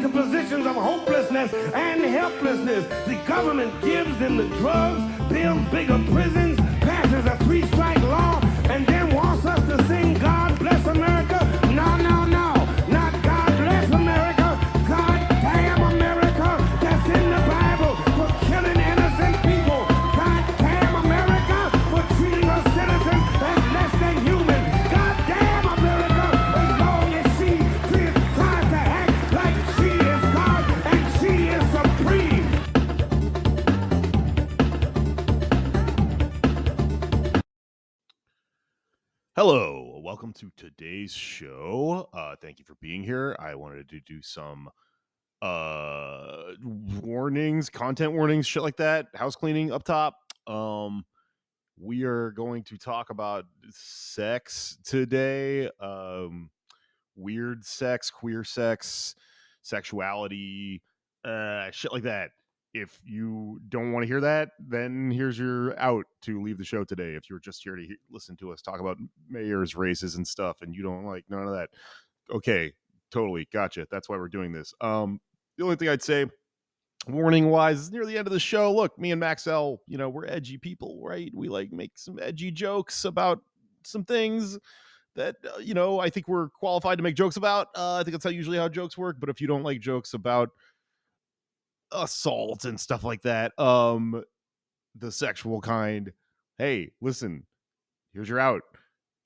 into positions of hopelessness and helplessness. The government gives them the drugs, builds bigger prisons, passes a 3-strike law, and then wants us to sing God Bless America. No, no, no. Not God Bless America. God damn America. That's in the Bible for killing innocent people. God damn America for treating us citizens as less than human. God damn America as long as she tries to act like she is God and she is supreme. Hello, welcome to today's show. Thank you for being here. I wanted to do some warnings, content warnings, shit like that, house cleaning up top. We are going to talk about sex today. Weird sex, queer sex, sexuality, shit like that. If you don't want to hear that, then here's your out to leave the show today. If you're just here to listen to us talk about mayors' races and stuff and you don't like none of that, okay, totally, gotcha. That's why we're doing this. The only thing I'd say, warning wise, is near the end of the show. Look, me and Maxelle, we're edgy people, right? We like make some edgy jokes about some things that I think we're qualified to make jokes about. I think that's usually how jokes work. But if you don't like jokes about assault and stuff like that, the sexual kind, hey, listen, here's your out.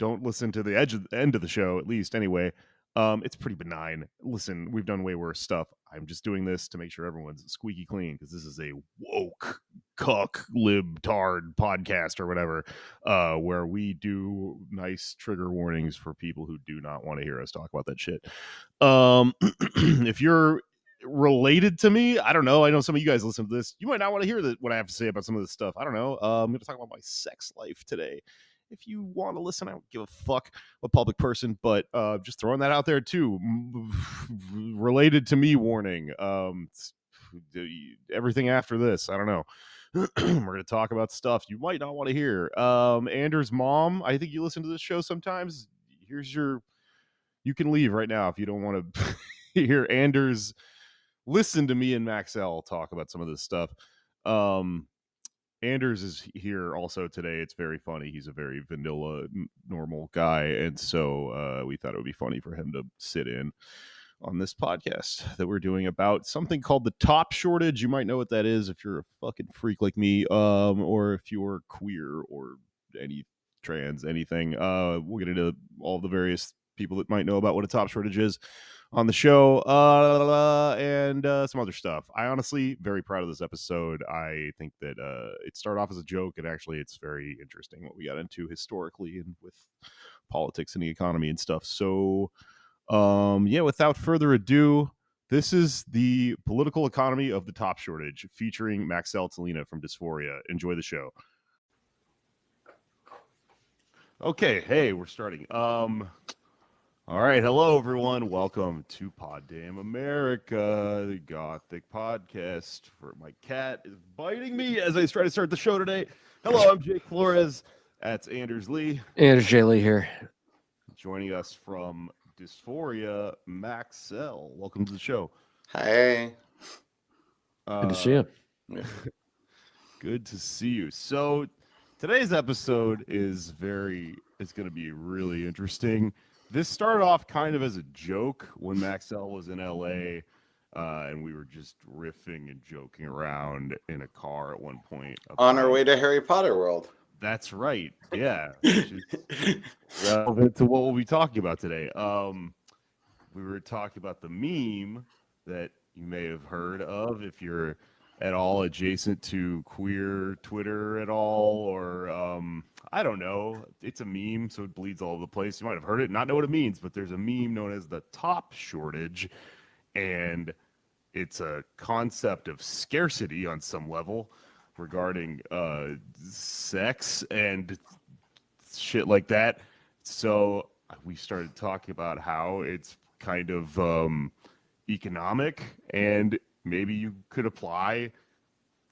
Don't listen to the end of the show, at least anyway. It's pretty benign. Listen, we've done way worse stuff. I'm just doing this to make sure everyone's squeaky clean because this is a woke cuck libtard podcast or whatever, where we do nice trigger warnings for people who do not want to hear us talk about that shit. If you're related to me, I don't know. I know some of you guys listen to this. You might not want to hear what I have to say about some of this stuff. I don't know. I'm going to talk about my sex life today. If you want to listen, I don't give a fuck, a public person, but just throwing that out there too. Related to me warning. Everything after this, I don't know. We're going to talk about stuff you might not want to hear. Anders' mom, I think you listen to this show sometimes. You can leave right now if you don't want to hear Anders listen to me and Maxelle talk about some of this stuff. Anders is here also today. It's very funny. He's a very vanilla, normal guy. And so we thought it would be funny for him to sit in on this podcast that we're doing about something called the top shortage. You might know what that is if you're a fucking freak like me, or if you're queer or any trans, anything. We'll get into all the various people that might know about what a top shortage is on the show, and some other stuff. I honestly very proud of this episode. I think that it started off as a joke, and actually it's very interesting what we got into historically and with politics and the economy and stuff. So without further ado, this is the political economy of the top shortage, featuring Maxelle Talena from Dysphoria. Enjoy the show. Okay, hey, we're starting. All right, hello everyone. Welcome to Pod Damn America, the Gothic podcast. My cat is biting me as I try to start the show today. Hello, I'm Jake Flores. That's Anders Lee. Anders J. Lee here. Joining us from Dysphoria, Maxelle. Welcome to the show. Hey. Good to see you. Good to see you. So today's episode is going to be really interesting. This started off kind of as a joke when Maxelle was in LA, and we were just riffing and joking around in a car at one point. On our way to Harry Potter World. That's right. Yeah. Which is relevant to what we'll be talking about today. We were talking about the meme that you may have heard of if you're at all adjacent to queer Twitter at all, or I don't know. It's a meme, so it bleeds all over the place. You might have heard it, not know what it means, but there's a meme known as the top shortage, and it's a concept of scarcity on some level regarding sex and shit like that. So we started talking about how it's kind of economic, and maybe you could apply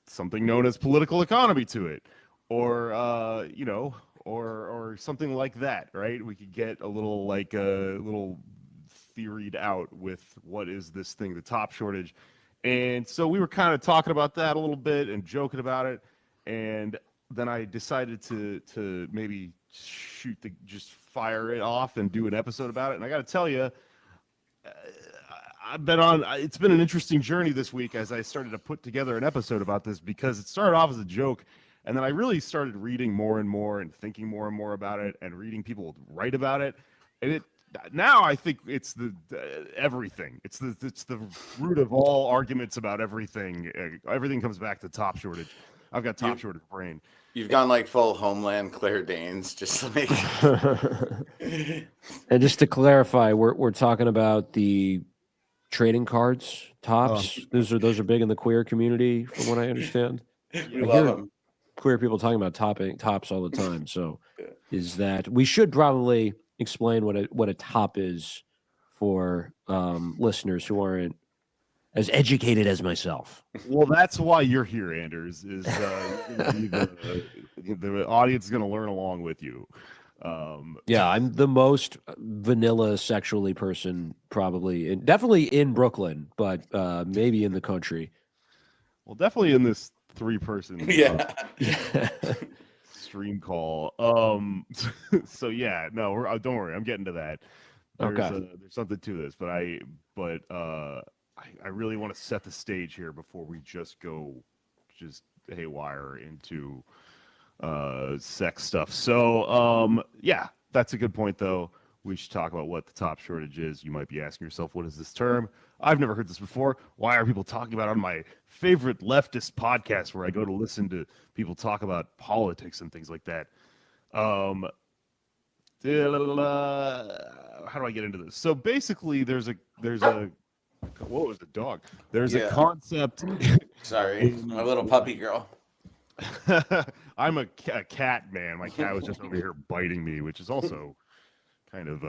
something known as political economy to it, or or something like that, right? We could get a little theoried out with what is this thing, the top shortage. And so we were kind of talking about that a little bit and joking about it. And then I decided to maybe just fire it off and do an episode about it. And I got to tell you, it's been an interesting journey this week as I started to put together an episode about this, because it started off as a joke. And then I really started reading more and more and thinking more and more about it and reading people write about it. And now I think it's everything. It's the root of all arguments about everything. Everything comes back to top shortage. I've got top shortage brain. You've gone like full Homeland Claire Danes, just like. And just to clarify, we're talking about the trading cards, tops. Those are big in the queer community, from what I understand. You love them. Queer people talking about tops all the time. So, is that we should probably explain what a top is for listeners who aren't as educated as myself. Well, that's why you're here, Anders. Is the audience is going to learn along with you. Yeah, I'm the most vanilla sexually person probably, definitely in Brooklyn, but maybe in the country. Well, definitely in this 3-person stream call. So yeah, no, don't worry, I'm getting to that. There's something to this, but I really want to set the stage here before we just go haywire into sex stuff. So yeah, that's a good point though. We should talk about what the top shortage is. You might be asking yourself, what is this term? I've never heard this before. Why are people talking about it on my favorite leftist podcast where I go to listen to people talk about politics and things like that? How do I get into this? So basically there's a what was the dog? There's a concept. Sorry, my little puppy girl. I'm a cat man. My cat was just over here biting me, which is also kind of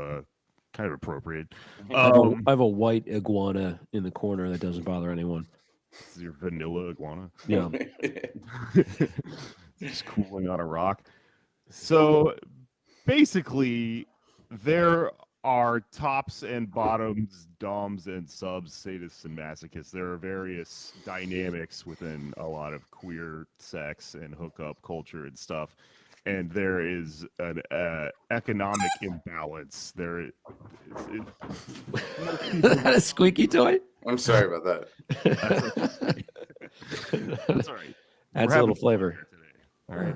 appropriate. I have a white iguana in the corner that doesn't bother anyone. This is your vanilla iguana. Yeah. Just cooling on a rock. So basically, there are tops and bottoms, doms and subs, sadists and masochists. There are various dynamics within a lot of queer sex and hookup culture and stuff. And there is an economic imbalance. Is that a squeaky toy? I'm sorry about that. That's all right. Adds a little flavor today. All right.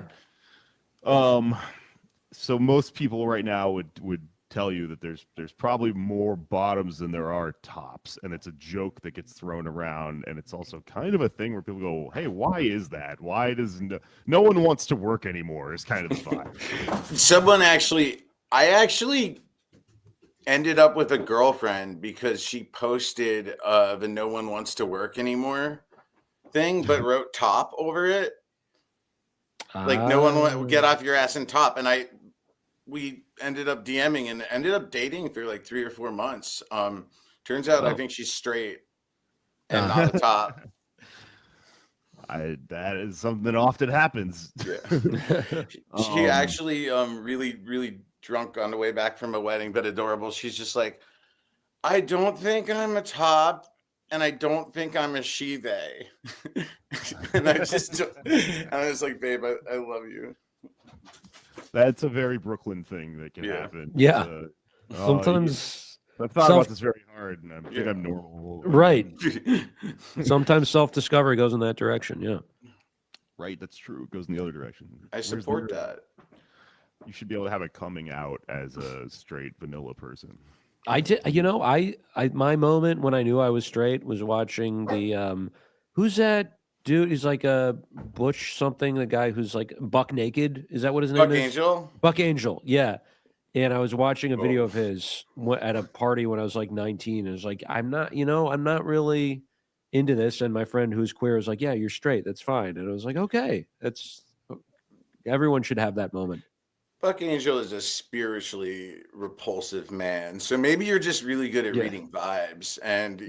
So most people right now would tell you that there's probably more bottoms than there are tops, and it's a joke that gets thrown around, and it's also kind of a thing where people go, hey, why is that? Why does no one wants to work anymore is kind of the vibe. I actually ended up with a girlfriend because she posted the no one wants to work anymore thing, but wrote top over it. Like no one will get off your ass and top. And we ended up DMing and ended up dating for like 3 or 4 months. Turns out I think she's straight and not a top. That is something that often happens. Yeah. She actually really, really drunk on the way back from a wedding, but adorable. She's just like, I don't think I'm a top and I don't think I'm a she-they. And I was like, babe, I love you. That's a very Brooklyn thing that can happen. Yeah. Sometimes I've thought about this very hard, and I think I'm normal. Right. Sometimes self-discovery goes in that direction. Yeah. Right. That's true. It goes in the other direction. I support that. You should be able to have it coming out as a straight vanilla person. I did. My moment when I knew I was straight was watching the who's that dude? He's like a Butch something. The guy who's like buck naked. Is that what his name Buck is? Angel? Buck Angel. Yeah. And I was watching a video of his at a party when I was like 19. And I was like, I'm not really into this. And my friend who's queer was like, yeah, you're straight. That's fine. And I was like, okay, everyone should have that moment. Buck Angel is a spiritually repulsive man. So maybe you're just really good at reading vibes and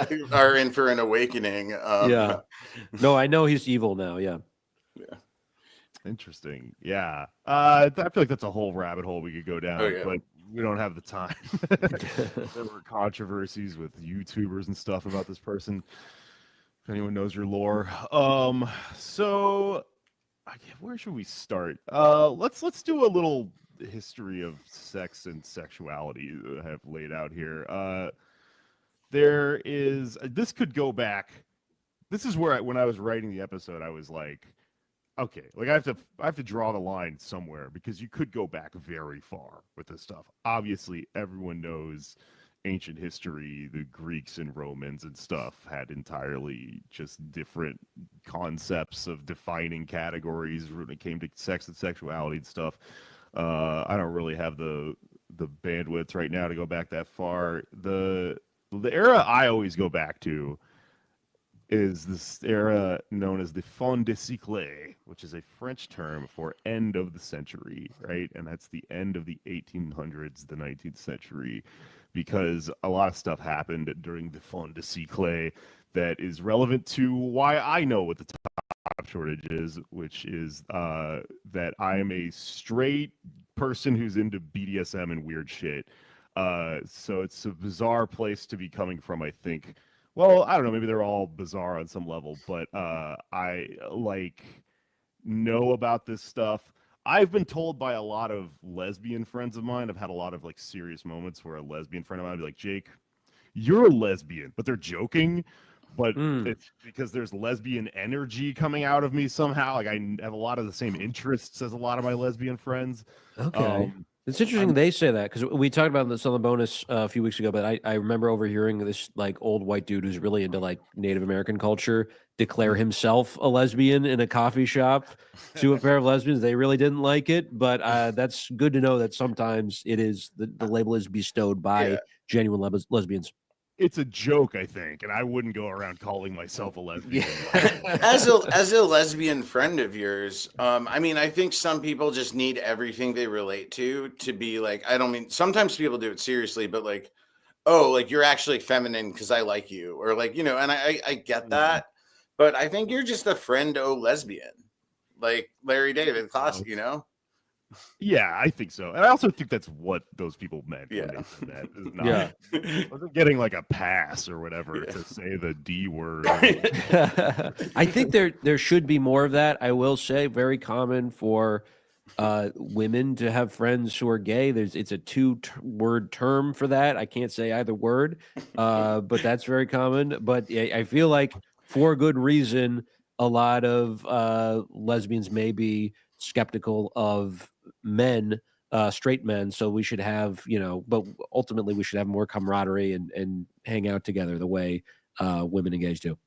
you are in for an awakening. Yeah. No, I know he's evil now. Yeah. Interesting. Yeah. I feel like that's a whole rabbit hole we could go down. But we don't have the time. There were controversies with YouTubers and stuff about this person. If anyone knows your lore, so where should we start? Let's do a little history of sex and sexuality that I have laid out here. There is this could go back. This is where when I was writing the episode, I was like, okay, like I have to draw the line somewhere because you could go back very far with this stuff. Obviously, everyone knows ancient history, the Greeks and Romans and stuff had entirely just different concepts of defining categories when it came to sex and sexuality and stuff. I don't really have the bandwidth right now to go back that far. The era I always go back to is this era known as the fin de siècle, which is a French term for end of the century, right? And that's the end of the 1800s, the 19th century, because a lot of stuff happened during the fin de siècle that is relevant to why I know what the top shortage is, which is that I am a straight person who's into BDSM and weird shit. So it's a bizarre place to be coming from, I think. Well, I don't know. Maybe they're all bizarre on some level, but I know about this stuff. I've been told by a lot of lesbian friends of mine. I've had a lot of serious moments where a lesbian friend of mine would be like, "Jake, you're a lesbian," but they're joking. But it's because there's lesbian energy coming out of me somehow. Like I have a lot of the same interests as a lot of my lesbian friends. Okay. It's interesting they say that because we talked about this on the bonus a few weeks ago, but I remember overhearing this old white dude who's really into Native American culture declare himself a lesbian in a coffee shop to a pair of lesbians. They really didn't like it, but that's good to know that sometimes it is the label is bestowed by genuine lesbians. It's a joke, I think, and I wouldn't go around calling myself a lesbian. As a lesbian friend of yours, I mean, I think some people just need everything they relate to be like, I don't mean, sometimes people do it seriously, but you're actually feminine because I like you, or and I get that, but I think you're just a friend-o lesbian, like Larry David, classic, Yeah, I think so. And I also think that's what those people meant when they said that. It's not, wasn't getting a pass or whatever to say the D word. I think there should be more of that. I will say, very common for women to have friends who are gay. It's a two-word term for that. I can't say either word, but that's very common. But I feel like for good reason, a lot of lesbians may be skeptical of men, straight men. So we should have, but ultimately we should have more camaraderie and hang out together the way women engaged do.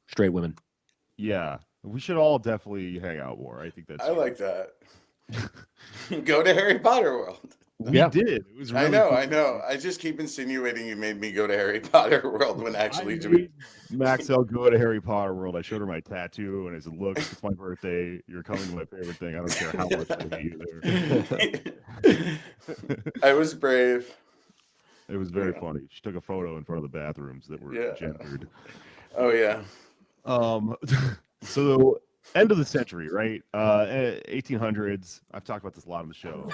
Straight women. Yeah, we should all definitely hang out more. I think that's. I like that. Go to Harry Potter World. We did. It was really cool. I know. I just keep insinuating you made me go to Harry Potter World when actually Maxelle go to Harry Potter World. I showed her my tattoo and I said, "Look, it's my birthday. You're coming to my favorite thing. I don't care how much I hate you there." I was brave. It was very funny. She took a photo in front of the bathrooms that were gendered. Oh yeah. So end of the century, right? 1800s. I've talked about this a lot on the show.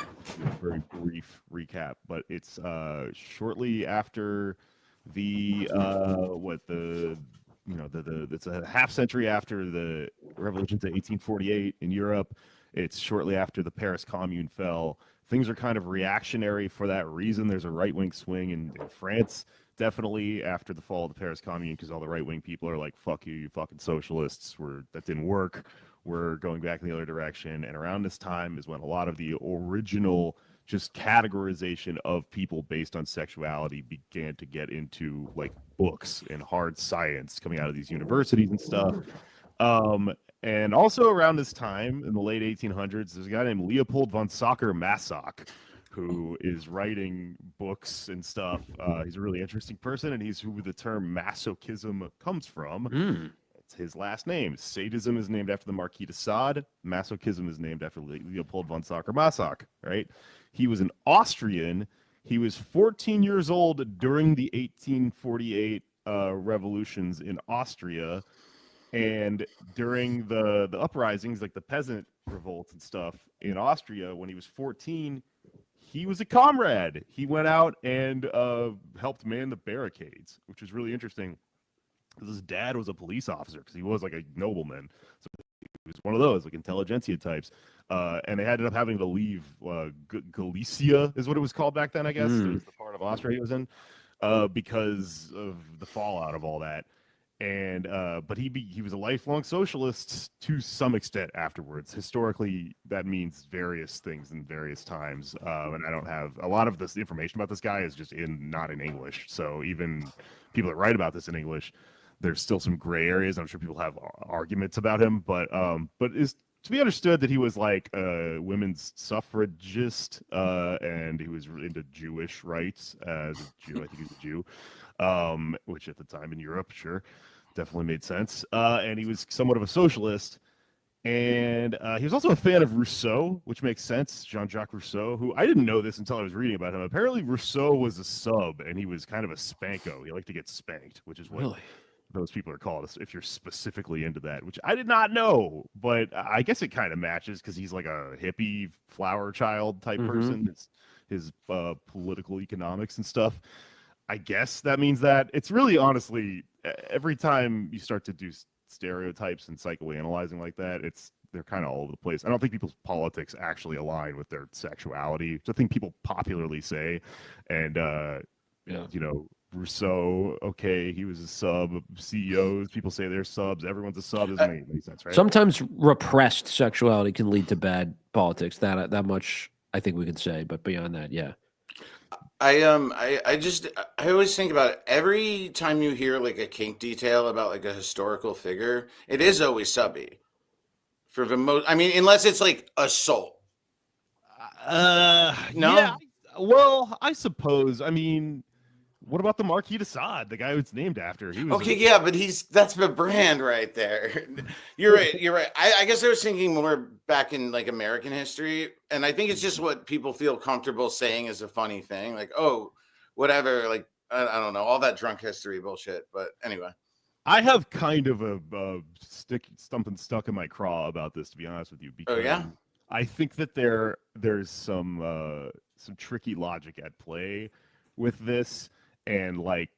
Very brief recap, but it's shortly after it's a half century after the revolutions of 1848 in Europe. It's shortly after the Paris Commune fell. Things are kind of reactionary for that reason. There's a right-wing swing in France. Definitely after the fall of the Paris Commune, because all the right-wing people are like, "Fuck you, you fucking socialists. That didn't work. We're going back in the other direction." And around this time is when a lot of the original just categorization of people based on sexuality began to get into books and hard science coming out of these universities and stuff. And also around this time in the late 1800s, there's a guy named Leopold von Sacher-Masoch, who is writing books and stuff. He's a really interesting person, and he's who the term masochism comes from. It's his last name. Sadism is named after the Marquis de Sade. Masochism is named after Leopold von Sacher-Masoch, right? He was an Austrian. He was 14 years old during the 1848 revolutions in Austria. And during the uprisings, like the peasant revolts and stuff in Austria, when he was 14, he was a comrade. He went out and helped man the barricades, which is really interesting. His dad was a police officer because he was like a nobleman. So he was one of those like intelligentsia types. And they ended up having to leave Galicia is what it was called back then, I guess. It was the part of Austria he was in because of the fallout of all that. And but he was a lifelong socialist to some extent afterwards. Historically, that means various things in various times. And I don't have a lot of this information about this guy is just not in English. So even people that write about this in English, there's still some gray areas. I'm sure people have arguments about him, but is to be understood that he was like a women's suffragist, and he was into Jewish rights as a Jew. I think he's a Jew, which at the time in Europe, sure, definitely made sense. And he was somewhat of a socialist. And he was also a fan of Rousseau, which makes sense. Jean-Jacques Rousseau, who I didn't know this until I was reading about him. Apparently, Rousseau was a sub, and he was kind of a spanko. He liked to get spanked, which is what those people are called if you're specifically into that, which I did not know. But I guess it kind of matches because he's like a hippie flower child type person. It's his political economics and stuff. I guess that means that it's really honestly every time you start to do stereotypes and psychoanalyzing like that, they're kind of all over the place. I don't think people's politics actually align with their sexuality. It's a thing people popularly say, and you know, Rousseau, okay, he was a sub. CEOs, people say they're subs. Everyone's a sub. Doesn't make any sense, right? Sometimes repressed sexuality can lead to bad politics. That much I think we can say, but beyond that, yeah. I always think about it. Every time you hear like a kink detail about like a historical figure, it is always subby. For the most, I mean, unless it's like assault. No. Yeah, well, I suppose. I mean, what about the Marquis de Sade, the guy who it's named after? He was yeah, but that's the brand right there. You're right. I guess I was thinking more back in like American history, and I think it's just what people feel comfortable saying is a funny thing, like, oh, whatever, like I don't know, all that drunk history bullshit. But anyway, I have kind of a something stuck in my craw about this, to be honest with you. Because I think that there's some tricky logic at play with this. And like,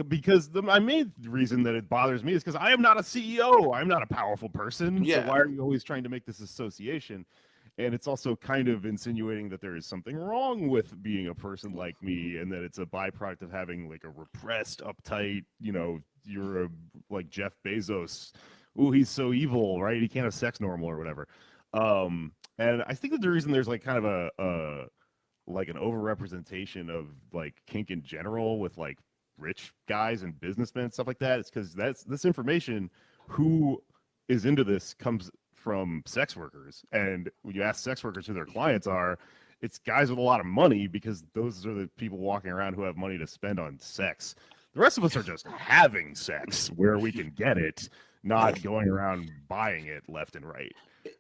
because my main reason that it bothers me is because I am not a CEO. I'm not a powerful person. Yeah. So why are you always trying to make this association? And it's also kind of insinuating that there is something wrong with being a person like me, and that it's a byproduct of having like a repressed, uptight, you know, you're like Jeff Bezos. Ooh, he's so evil, right? He can't have sex normal or whatever. And I think that the reason there's like kind of like an overrepresentation of like kink in general with like rich guys and businessmen and stuff like that. It's because this information, who is into this, comes from sex workers. And when you ask sex workers who their clients are, it's guys with a lot of money, because those are the people walking around who have money to spend on sex. The rest of us are just having sex where we can get it, not going around buying it left and right.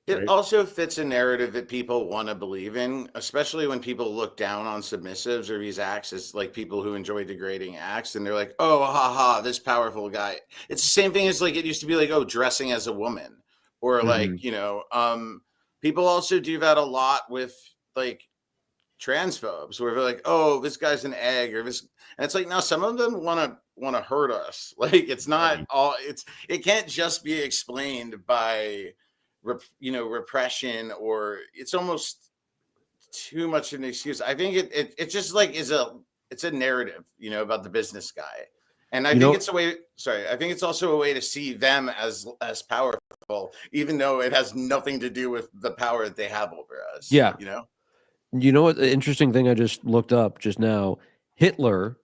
It also fits a narrative that people want to believe in, especially when people look down on submissives or these acts as like people who enjoy degrading acts, and they're like, oh, haha, this powerful guy. It's the same thing as like it used to be like, oh, dressing as a woman, or like, you know, people also do that a lot with like transphobes, where they're like, oh, this guy's an egg, or this, and it's like, now some of them want to hurt us. Like, it's not all, it can't just be explained by repression, or it's almost too much of an excuse. I think it just like it's a narrative, you know, about the business guy. And I think it's a way, I think it's also a way to see them as powerful, even though it has nothing to do with the power that they have over us. Yeah. You know what? The interesting thing I just looked up just now, Hitler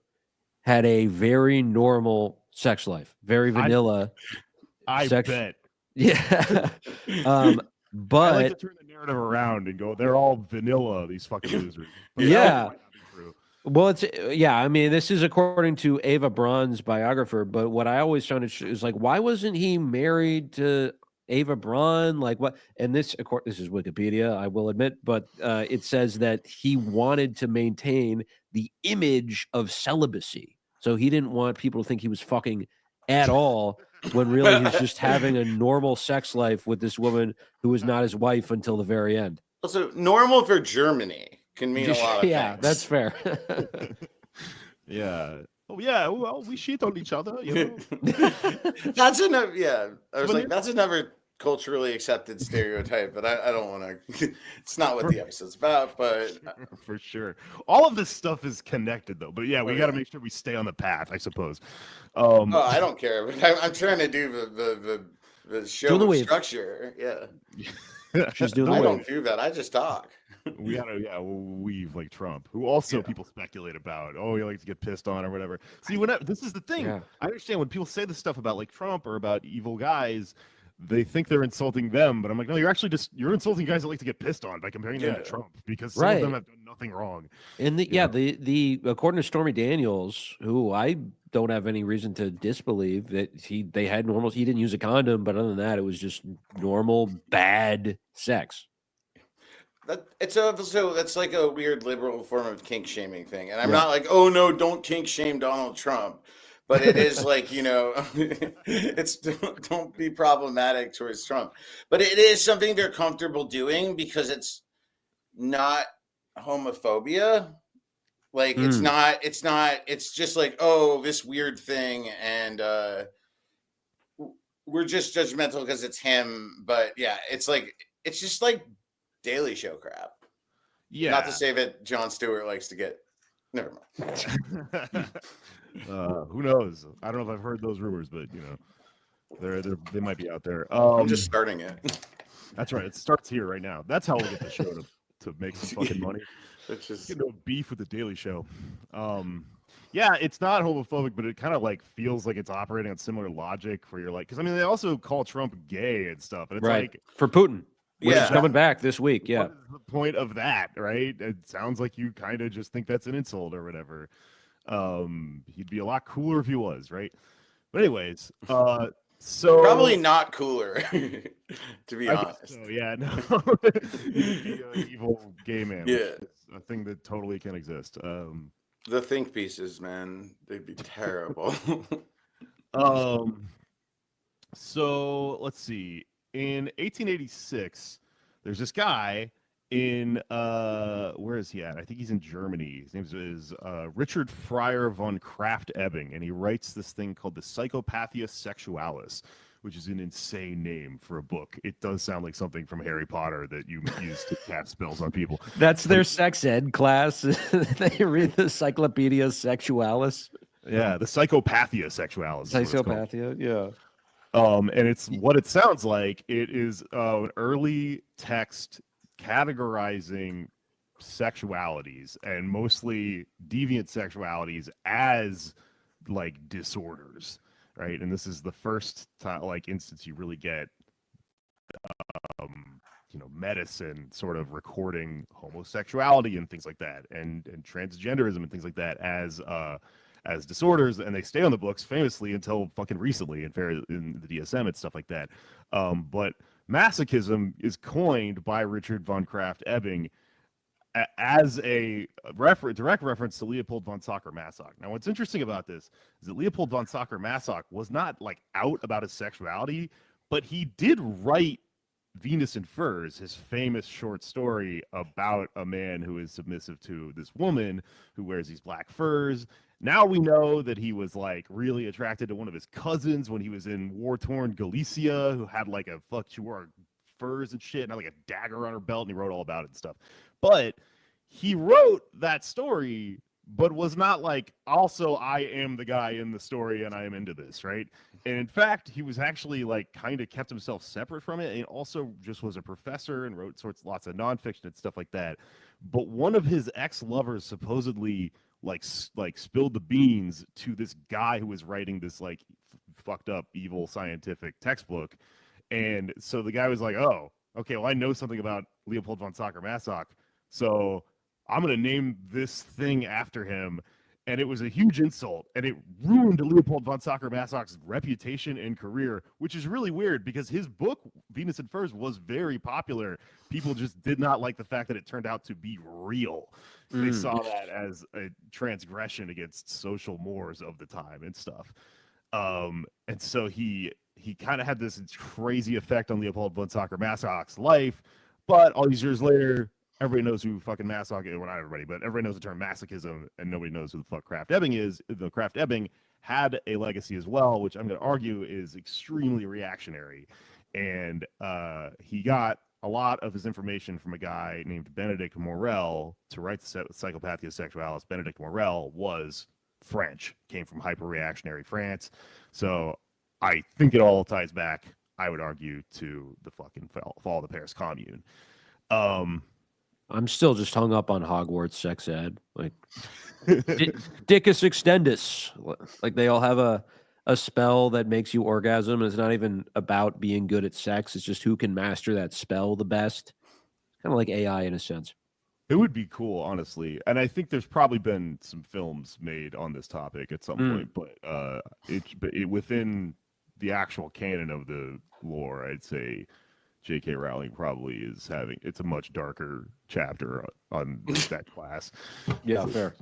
had a very normal sex life, very vanilla. I bet. Yeah. But I like to turn the narrative around and go, they're all vanilla, these fucking losers. But yeah. Well, I mean, this is according to Ava Braun's biographer, but what I always found is like, why wasn't he married to Ava Braun? Like, what? And this is Wikipedia, I will admit, but it says that he wanted to maintain the image of celibacy. So he didn't want people to think he was fucking at all, when really he's just having a normal sex life with this woman who was not his wife until the very end. Also, normal for Germany can mean a lot of Yeah, things. that's fair. Yeah. Oh yeah. Well, we shit on each other. You know. That's another. Yeah, I was But like, that's another culturally accepted stereotype, but I don't want to. It's not what the episode's about, but For sure. All of this stuff is connected though. But yeah, we Oh, got to yeah. make sure we stay on the path, I suppose. oh, I don't care. But I'm trying to do the show Doing the with wave. structure. Yeah, She's doing the I wave. don't do that. I just talk. We gotta, we'll weave like Trump, who also Yeah. people speculate about. Oh, he likes to get pissed on or whatever. See, whenever this is the thing, Yeah. I understand when people say this stuff about like Trump or about evil guys, they think they're insulting them, but I'm like, no, you're insulting guys that like to get pissed on by comparing them to Yeah. Trump because some of them Right. have done nothing wrong. And Yeah. the according to Stormy Daniels, who I don't have any reason to disbelieve that they had normal. He didn't use a condom, but other than that, it was just normal bad sex. It's also that's like a weird liberal form of kink shaming thing, and I'm Yeah. not like, oh no, don't kink shame Donald Trump, but it is like it's don't be problematic towards Trump, but it is something they're comfortable doing because it's not homophobia. Like it's not. It's just like, oh, this weird thing, and we're just judgmental because it's him. But yeah, it's just like Daily Show crap. Yeah. Not to say that Jon Stewart likes to get. Never mind. Who knows? I don't know if I've heard those rumors, but they might be out there. I'm just starting it. That's right. It starts here right now. That's how we'll get the show to make some fucking money. Which is Get no beef with the Daily Show. Yeah, it's not homophobic, but it kind of like feels like it's operating on similar logic where you're like, because I mean, they also call Trump gay and stuff, and it's Right. like, For Putin, which Yeah. is coming back this week. Yeah. what is the point of that, right? It sounds like you kind of just think that's an insult or whatever. He'd be a lot cooler if he was, right? But anyways, so probably not cooler, to be I guess honest. so, yeah, no, he'd be an evil gay man. which Yeah. is a thing that totally can exist. The think pieces, man, they'd be terrible. So let's see. In 1886, there's this guy in where is he at? I think he's in Germany. His name is Richard Fryer von Krafft-Ebing, and he writes this thing called the Psychopathia Sexualis, which is an insane name for a book. It does sound like something from Harry Potter that you use to cast spells on people. That's their sex ed class. They read the Cyclopedia Sexualis. Yeah, the Psychopathia Sexualis. is what it's called. Psychopathia. Yeah. And it's what it sounds like. It is an early text categorizing sexualities and mostly deviant sexualities as like disorders, right? And this is the first time, like, instance you really get medicine sort of recording homosexuality and things like that, and transgenderism and things like that as disorders, and they stay on the books famously until fucking recently in the DSM and stuff like that. But masochism is coined by Richard von Krafft-Ebing as a direct reference to Leopold von Sacher-Masoch. Now, what's interesting about this is that Leopold von Sacher-Masoch was not like out about his sexuality, but he did write Venus in Furs, his famous short story about a man who is submissive to this woman who wears these black furs. Now we know that he was like really attracted to one of his cousins when he was in war-torn Galicia, who had like she wore furs and shit and had like a dagger on her belt, and he wrote all about it and stuff. But he wrote that story, but was not like, also, I am the guy in the story and I am into this, right? And in fact, he was actually like kind of kept himself separate from it, and also just was a professor and wrote lots of nonfiction and stuff like that. But one of his ex-lovers supposedly like spilled the beans to this guy who was writing this like fucked up evil scientific textbook. And so the guy was like, oh, okay, well, I know something about Leopold von Sacher-Masoch, so I'm going to name this thing after him. And it was a huge insult, and it ruined Leopold von Sacher-Masoch's reputation and career, which is really weird because his book, Venus in Furs, was very popular. People just did not like the fact that it turned out to be real. They saw that as a transgression against social mores of the time and stuff. And so he kind of had this crazy effect on Leopold von Sacher-Masoch's life, But all these years later, everybody knows who fucking Massock is. Well, not everybody, but everybody knows the term masochism, and nobody knows who the fuck Kraft Ebing is. The Kraft Ebing had a legacy as well, which I'm going to argue is extremely reactionary. And he got a lot of his information from a guy named Benedict Morel to write the Psychopathia Sexualis. Benedict Morel was French, came from hyper-reactionary France. So I think it all ties back, I would argue, to the fucking fall of the Paris Commune. I'm still just hung up on Hogwarts sex ed. Like, Dickus Extendus. Like, they all have a spell that makes you orgasm, and it's not even about being good at sex. It's just who can master that spell the best. Kind of like AI in a sense. It would be cool, honestly. And I think there's probably been some films made on this topic at some point, but within the actual canon of the lore, I'd say J.K. Rowling probably is it's a much darker chapter on that class. Yeah, fair.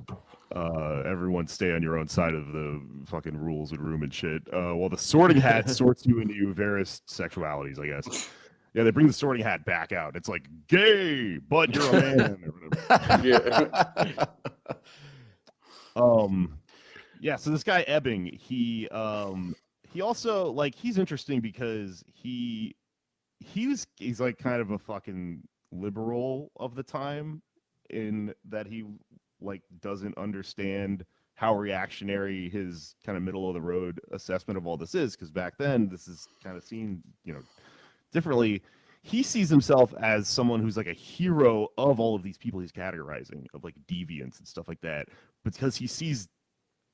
Everyone stay on your own side of the fucking rules and room and shit. While the Sorting Hat sorts you into various sexualities, I guess. Yeah, they bring the Sorting Hat back out. It's like gay, but you're a man. Yeah. Yeah. So this guy Ebing, he also, like, he's interesting because he's like kind of a fucking liberal of the time, in that he like doesn't understand how reactionary his kind of middle of the road assessment of all this is, because back then this is kind of seen, differently. He sees himself as someone who's like a hero of all of these people he's categorizing, of like deviants and stuff like that, because he sees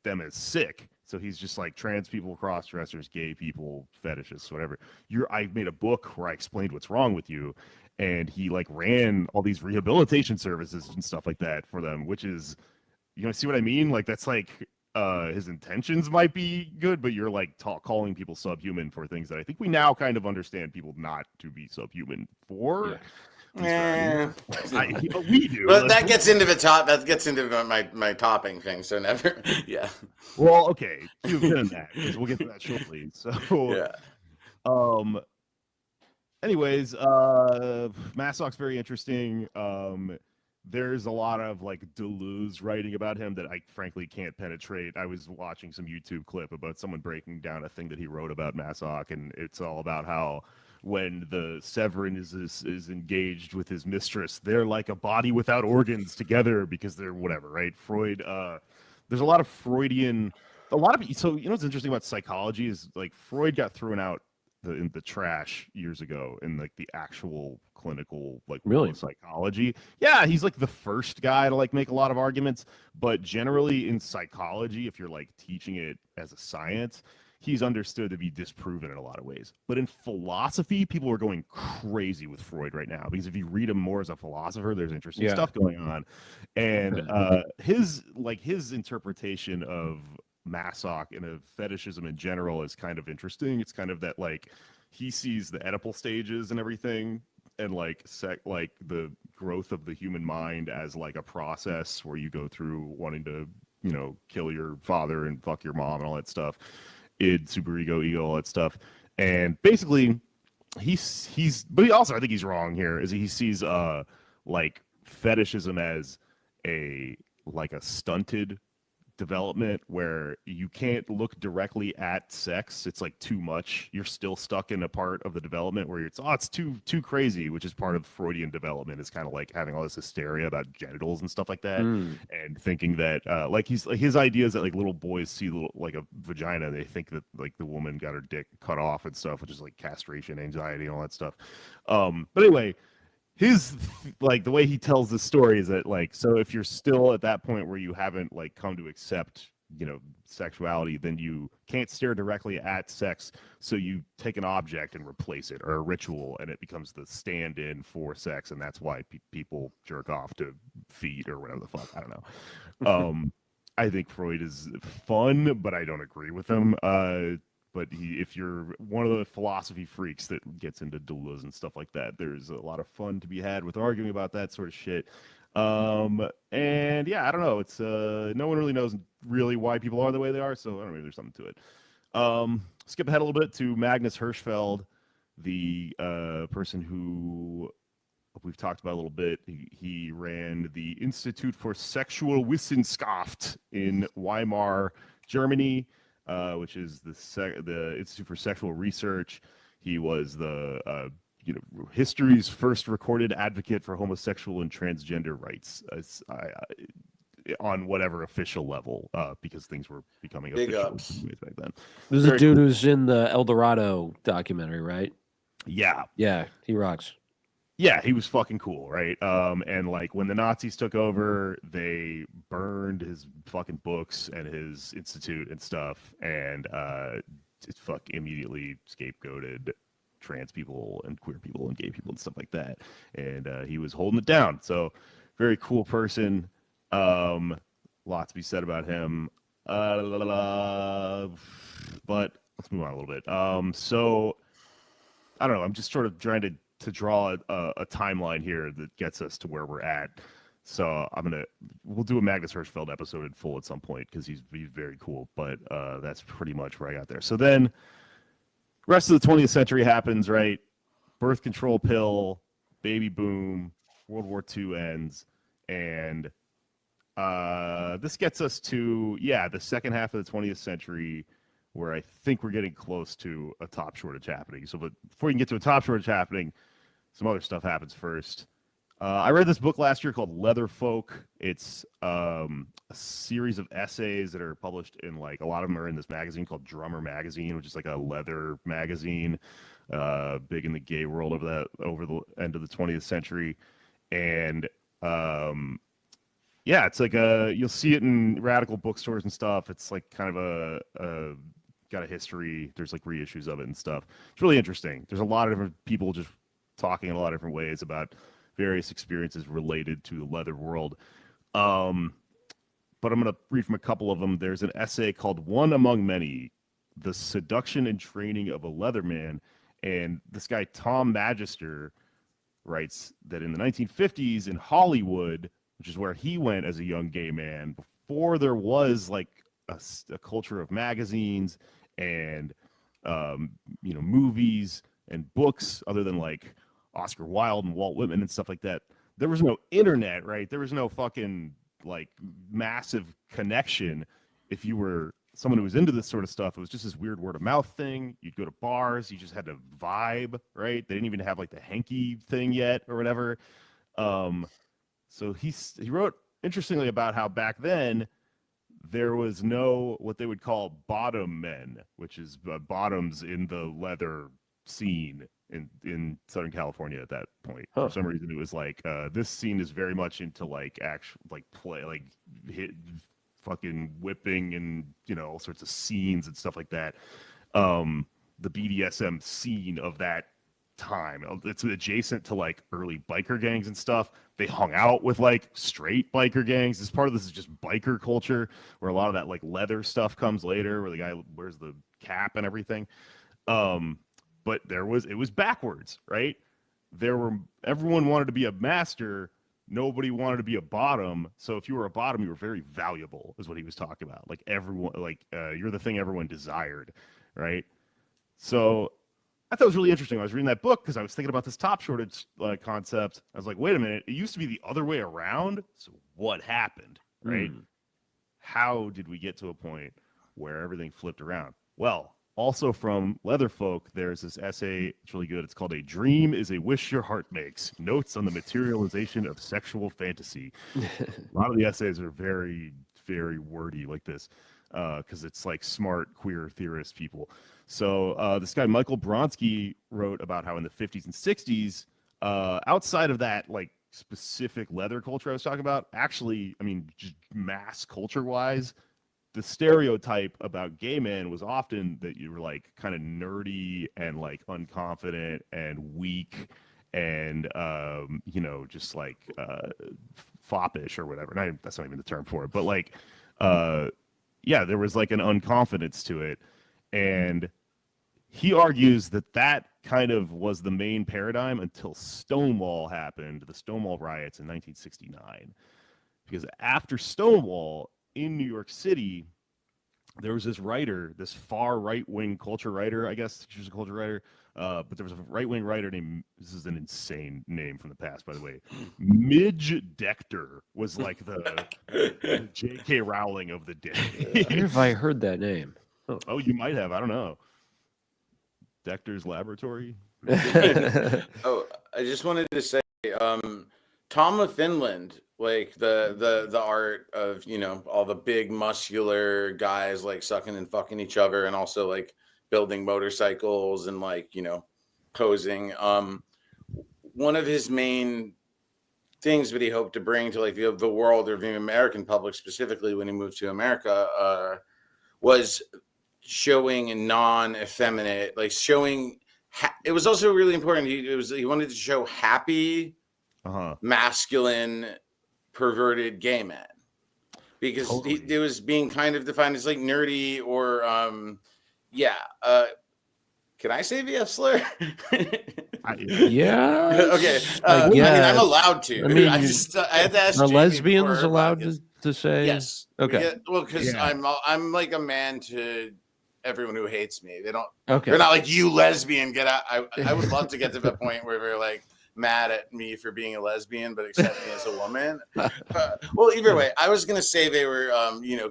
them as sick. So he's just like trans people, cross-dressers, gay people, fetishists, whatever. I made a book where I explained what's wrong with you, and he like ran all these rehabilitation services and stuff like that for them, which is, see what I mean? Like, that's like his intentions might be good, but you're like calling people subhuman for things that I think we now kind of understand people not to be subhuman for. Yeah. We do. But that gets into the top. That gets into my topping thing. So never. Yeah. Well, okay, you've done that, because we'll get to that shortly. So yeah. Anyways, Massock's very interesting. There's a lot of like Deleuze writing about him that I frankly can't penetrate. I was watching some YouTube clip about someone breaking down a thing that he wrote about Massock, and it's all about how when the Severin is engaged with his mistress, they're like a body without organs together because they're whatever, right? Freud. There's a lot of Freudian. So what's interesting about psychology is like Freud got thrown out in the trash years ago in like the actual clinical like Really? psychology. Yeah, he's like the first guy to like make a lot of arguments, but generally in psychology, if you're like teaching it as a science, he's understood to be disproven in a lot of ways. But in philosophy, people are going crazy with Freud right now, because if you read him more as a philosopher, there's interesting stuff going on. And his interpretation of Massock and of fetishism in general is kind of interesting. It's kind of that like he sees the Oedipal stages and everything, and like the growth of the human mind as like a process where you go through wanting to kill your father and fuck your mom and all that stuff, id, superego, ego, all that stuff. And basically but he also, I think he's wrong here, is he sees like fetishism as a stunted development where you can't look directly at sex. It's like too much. You're still stuck in a part of the development where it's too crazy, which is part of Freudian development. It's kind of like having all this hysteria about genitals and stuff like that, and thinking that his idea is that like little boys see like a vagina, they think that like the woman got her dick cut off and stuff, which is like castration anxiety and all that stuff. But anyway, his the way he tells the story is that like, so if you're still at that point where you haven't like come to accept sexuality, then you can't stare directly at sex, so you take an object and replace it, or a ritual, and it becomes the stand-in for sex, and that's why people jerk off to feet or whatever the fuck. I don't know. I think Freud is fun, but I don't agree with him. But if you're one of the philosophy freaks that gets into Deleuze and stuff like that, there's a lot of fun to be had with arguing about that sort of shit. And yeah, I don't know. It's no one really knows really why people are the way they are, so I don't know, maybe there's something to it. Skip ahead a little bit to Magnus Hirschfeld, the person who we've talked about a little bit. He ran the Institute for Sexual Wissenschaft in Weimar, Germany, which is the Institute for Sexual Research. He was the history's first recorded advocate for homosexual and transgender rights on whatever official level, because things were becoming Big official ups. back then. There's a dude who's in the El Dorado documentary, right? Yeah. Yeah, he rocks. Yeah, he was fucking cool, right? And like when the Nazis took over, they burned his fucking books and his institute and stuff, and immediately scapegoated trans people and queer people and gay people and stuff like that. And he was holding it down. So very cool person. Lot to be said about him. But let's move on a little bit. So I don't know. I'm just sort of trying to draw a timeline here that gets us to where we're at. So we'll do a Magnus Hirschfeld episode in full at some point because he's very cool. But that's pretty much where I got there. So then, rest of the 20th century happens, right? Birth control pill, baby boom, World War II ends, and this gets us to the second half of the 20th century, where I think we're getting close to a top shortage happening. So, but before you can get to a top shortage happening, some other stuff happens first. I read this book last year called Leather Folk. It's a series of essays that are published in, like, a lot of them are in this magazine called Drummer Magazine, which is like a leather magazine, big in the gay world over the end of the 20th century. And it's like you'll see it in radical bookstores and stuff. It's like kind of got a history. There's like reissues of it and stuff. It's really interesting. There's a lot of different people just talking in a lot of different ways about various experiences related to the leather world. But I'm going to read from a couple of them. There's an essay called One Among Many, The Seduction and Training of a Leatherman. And this guy, Tom Magister, writes that in the 1950s in Hollywood, which is where he went as a young gay man, before there was like a culture of magazines and movies and books, other than like Oscar Wilde and Walt Whitman and stuff like that. There was no internet, right? There was no fucking like massive connection. If you were someone who was into this sort of stuff, it was just this weird word of mouth thing. You'd go to bars, you just had to vibe, right? They didn't even have like the hanky thing yet or whatever. So he wrote interestingly about how back then there was no what they would call bottom men, which is bottoms in the leather scene in Southern California at that point. For some reason, it was like this scene is very much into like actual like play, like hit fucking whipping and all sorts of scenes and stuff like that. The BDSM scene of that time, it's adjacent to like early biker gangs and stuff. They hung out with like straight biker gangs. This part of this is just biker culture, where a lot of that like leather stuff comes later, where the guy wears the cap and everything. But it was backwards, right? Everyone wanted to be a master. Nobody wanted to be a bottom. So if you were a bottom, you were very valuable, is what he was talking about. Like everyone, you're the thing everyone desired, right? So I thought it was really interesting. I was reading that book because I was thinking about this top shortage concept. I was like, wait a minute, it used to be the other way around. So what happened, right? How did we get to a point where everything flipped around? Well, also from Leatherfolk, there's this essay. It's really good. It's called A Dream is a Wish Your Heart Makes, Notes on the Materialization of Sexual Fantasy. A lot of the essays are very, very wordy like this because it's like smart queer theorist people. So this guy, Michael Bronsky, wrote about how in the 50s and 60s, outside of that like specific leather culture I was talking about, actually, I mean, just mass culture-wise, the stereotype about gay men was often that you were like kind of nerdy and like unconfident and weak and just like foppish or whatever. That's not even the term for it, but like there was like an unconfidence to it. And he argues that kind of was the main paradigm until Stonewall happened, the Stonewall riots in 1969. Because after Stonewall, in New York City, there was this writer, this far right-wing culture writer, I guess she was a culture writer, But there was a right-wing writer named, this is an insane name from the past, by the way, Midge Decter was like the J.K. Rowling of the I wonder day. if I heard that name. Oh, you might have. I don't know. Decter's Laboratory? Oh, I just wanted to say, Tom of Finland, like the art of, you know, all the big muscular guys like sucking and fucking each other, and also like building motorcycles and like, you know, posing. One of his main things that he hoped to bring to like the world, or the American public specifically, when he moved to America, was showing non-effeminate, like showing. It was also really important. He wanted to show happy, masculine, perverted gay men, because it was being kind of defined as like nerdy or can I say the F slur? Yeah. Okay. I mean, I'm allowed to. I mean, I had to ask. Are Jamie lesbians before, allowed to say? Yes. Okay. Yeah, well, because I'm like a man to everyone who hates me. They don't. Okay. They're not like, you lesbian, get out. I would love to get to the point where they're like mad at me for being a lesbian, but accept me as a woman. Well, either way, I was gonna say they were,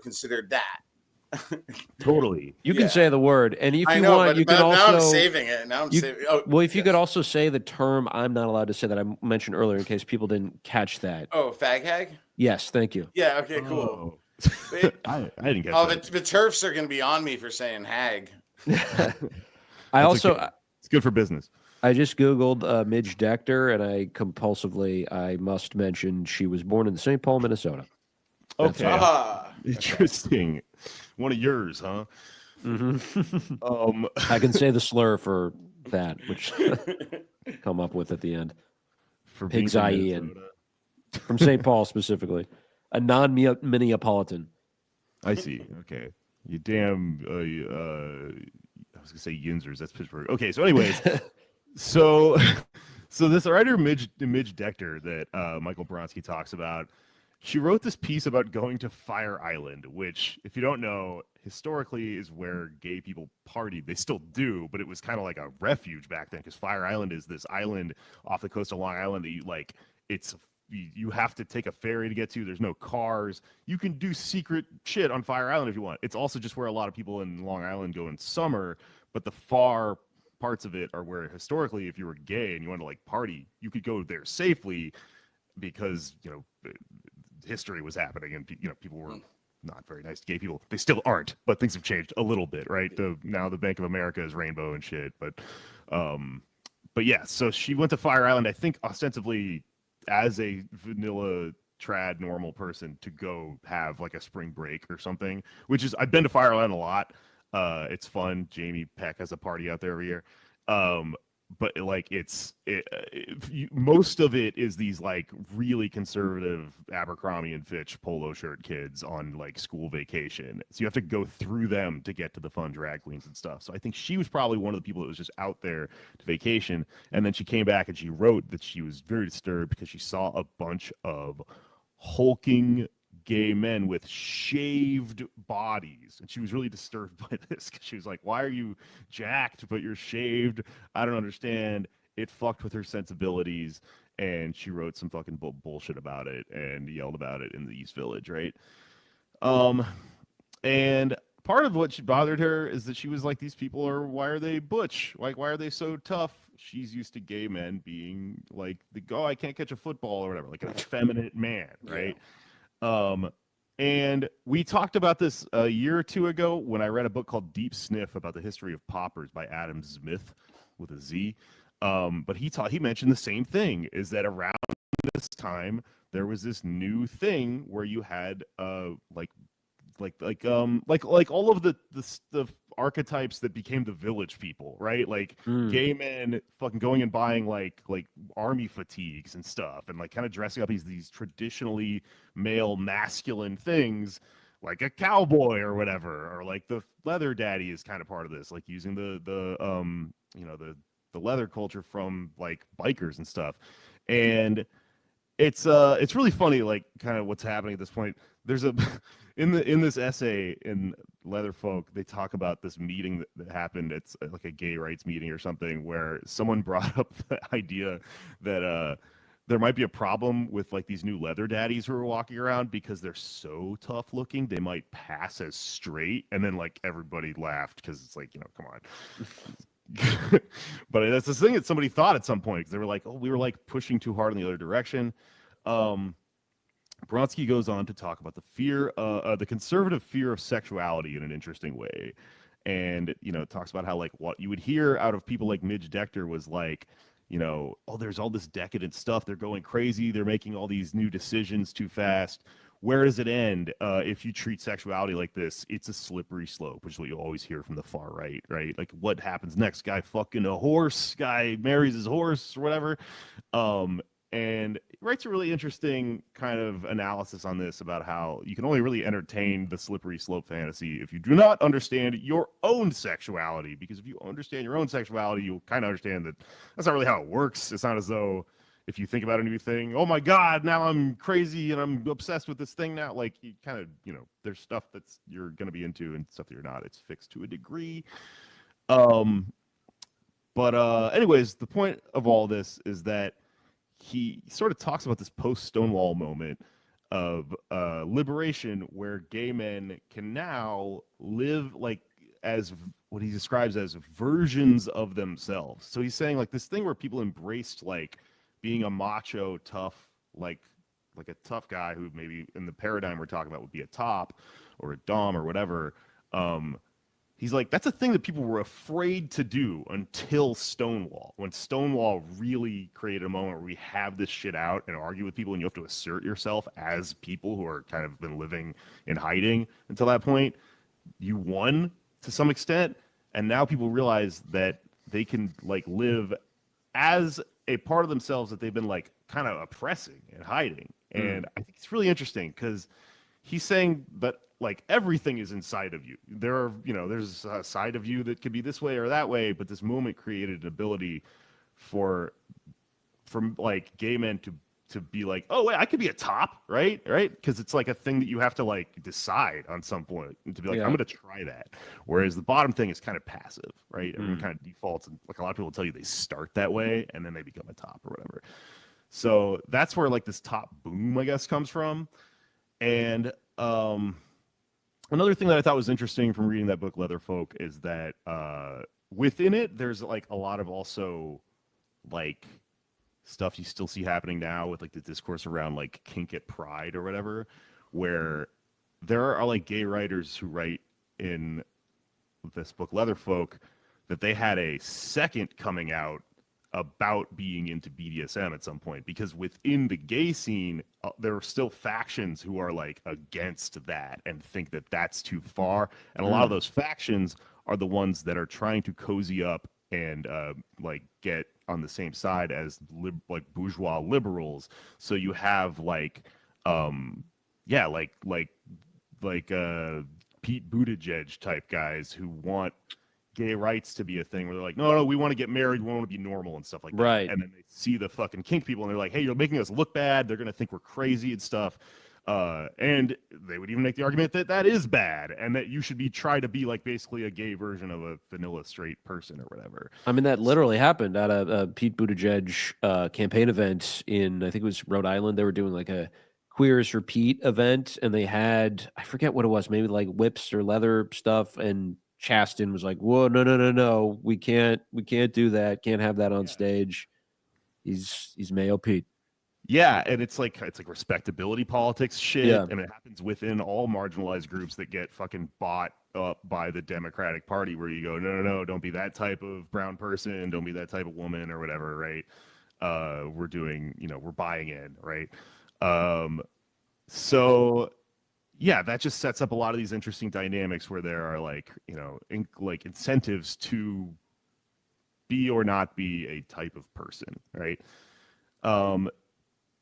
considered that. Totally. You can say the word, and if I you know, want, but you can now also. I'm saving it. Now I'm saving. Oh, well, if you could also say the term, I'm not allowed to say that I mentioned earlier, in case people didn't catch that. Oh, fag hag. Yes, thank you. Yeah. Okay. Cool. I didn't get that. The turfs are gonna be on me for saying hag. It's good for business. I just Googled Midge Decter, and I must mention she was born in St. Paul, Minnesota. Okay. Interesting. One of yours, huh? Mm-hmm. I can say the slur for that, which come up with at the end. For Pig's eye Ian. From St. Paul specifically. A non-Minneapolitan. I see. Okay. You damn I was gonna say Yinzers, that's Pittsburgh. Okay, so anyways, so this writer Midge Decter that Michael Bronski talks about, she wrote this piece about going to Fire Island, which, if you don't know, historically is where gay people partied. They still do, but it was kind of like a refuge back then, because Fire Island is this island off the coast of Long Island that you have to take a ferry to get to. There's no cars. You can do secret shit on Fire Island if you want. It's also just where a lot of people in Long Island go in summer, but the far parts of it are where historically, if you were gay and you wanted to like party, you could go there safely, because, you know, history was happening, and, you know, people were not very nice to gay people. They still aren't, but things have changed a little bit, right? Now the Bank of America is rainbow and shit, but yeah, so she went to Fire Island, I think ostensibly as a vanilla trad normal person, to go have like a spring break or something, which is, I've been to Fire Island a lot. It's fun. Jamie Peck has a party out there every year. But like most of it is these like really conservative Abercrombie and Fitch polo shirt kids on like school vacation. So you have to go through them to get to the fun drag queens and stuff. So I think she was probably one of the people that was just out there to vacation. And then she came back and she wrote that she was very disturbed because she saw a bunch of hulking gay men with shaved bodies, and she was really disturbed by this, because she was like, why are you jacked but you're shaved? I don't understand. It fucked with her sensibilities, and she wrote some fucking bullshit about it and yelled about it in the East Village, right? And part of what bothered her is that she was like, these people are, why are they butch? Like, why are they so tough? She's used to gay men being like, I can't catch a football or whatever, like an effeminate man, right? And we talked about this a year or two ago when I read a book called Deep Sniff about the history of poppers by Adam Smith with a Z. But he mentioned the same thing, is that around this time there was this new thing where you had like all of the archetypes that became the Village People, right? Like gay men fucking going and buying like army fatigues and stuff, and like kind of dressing up as these traditionally male masculine things, like a cowboy or whatever, or like the leather daddy is kind of part of this, like using the leather culture from like bikers and stuff. And it's really funny, like kind of what's happening at this point. There's a in this essay in Leatherfolk, they talk about this meeting that happened. It's like a gay rights meeting or something, where someone brought up the idea that there might be a problem with like these new leather daddies who are walking around because they're so tough looking they might pass as straight, and then like everybody laughed because it's like, come on. But that's the thing that somebody thought at some point, because they were like, oh, we were like pushing too hard in the other direction. Bronsky goes on to talk about the conservative fear of sexuality in an interesting way. And, talks about how like what you would hear out of people like Midge Decter was like, oh, there's all this decadent stuff. They're going crazy. They're making all these new decisions too fast. Where does it end? If you treat sexuality like this, it's a slippery slope, which is what you always hear from the far right, right? Like, what happens next? Guy fucking a horse, guy marries his horse or whatever. And he writes a really interesting kind of analysis on this about how you can only really entertain the slippery slope fantasy if you do not understand your own sexuality. Because if you understand your own sexuality, you'll kind of understand that that's not really how it works. It's not as though if you think about a new thing, oh my God, now I'm crazy and I'm obsessed with this thing now. Like, you kind of, there's stuff that's you're going to be into and stuff that you're not. It's fixed to a degree. Anyways, the point of all this is that he sort of talks about this post-Stonewall moment of liberation where gay men can now live like as what he describes as versions of themselves. So he's saying like this thing where people embraced like being a macho, tough, like a tough guy who maybe in the paradigm we're talking about would be a top or a dom or whatever. He's like, that's a thing that people were afraid to do until Stonewall. When Stonewall really created a moment where we have this shit out and argue with people and you have to assert yourself as people who are kind of been living in hiding until that point, you won to some extent. And now people realize that they can like live as a part of themselves that they've been like kind of oppressing and hiding. And I think it's really interesting because he's saying that like everything is inside of you. There are, there's a side of you that could be this way or that way, but this moment created an ability for like gay men to be like, oh wait, I could be a top, right? Because it's like a thing that you have to like decide on some point and to be like, I'm gonna try that. Whereas the bottom thing is kind of passive, right? Everyone kind of defaults, and like a lot of people tell you they start that way and then they become a top or whatever. So that's where like this top boom, I guess, comes from. And another thing that I thought was interesting from reading that book, Leatherfolk, is that within it, there's like a lot of also like stuff you still see happening now with like the discourse around like kink at Pride or whatever, where there are like gay writers who write in this book, Leatherfolk, that they had a second coming out about being into BDSM at some point, because within the gay scene there are still factions who are like against that and think that that's too far, and a lot of those factions are the ones that are trying to cozy up and like get on the same side as like bourgeois liberals. So you have like Pete Buttigieg type guys who want gay rights to be a thing where they're like, no, we want to get married, we want to be normal and stuff like that. Right. And then they see the fucking kink people and they're like, hey, you're making us look bad. They're going to think we're crazy and stuff. And they would even make the argument that that is bad and that you should try to be like basically a gay version of a vanilla straight person or whatever. I mean, that literally happened at a Pete Buttigieg campaign event in, I think it was Rhode Island. They were doing like a Queers for Pete event, and they had, I forget what it was, maybe like whips or leather stuff, and Chaston was like, whoa, no, we can't do that, can't have that on stage. He's Mayo Pete. Yeah, and it's like respectability politics shit, Yeah. and it happens within all marginalized groups that get fucking bought up by the Democratic Party, where you go, no, don't be that type of brown person, don't be that type of woman or whatever, right? We're doing, we're buying in, right? So yeah, that just sets up a lot of these interesting dynamics where there are like, like incentives to be or not be a type of person, right?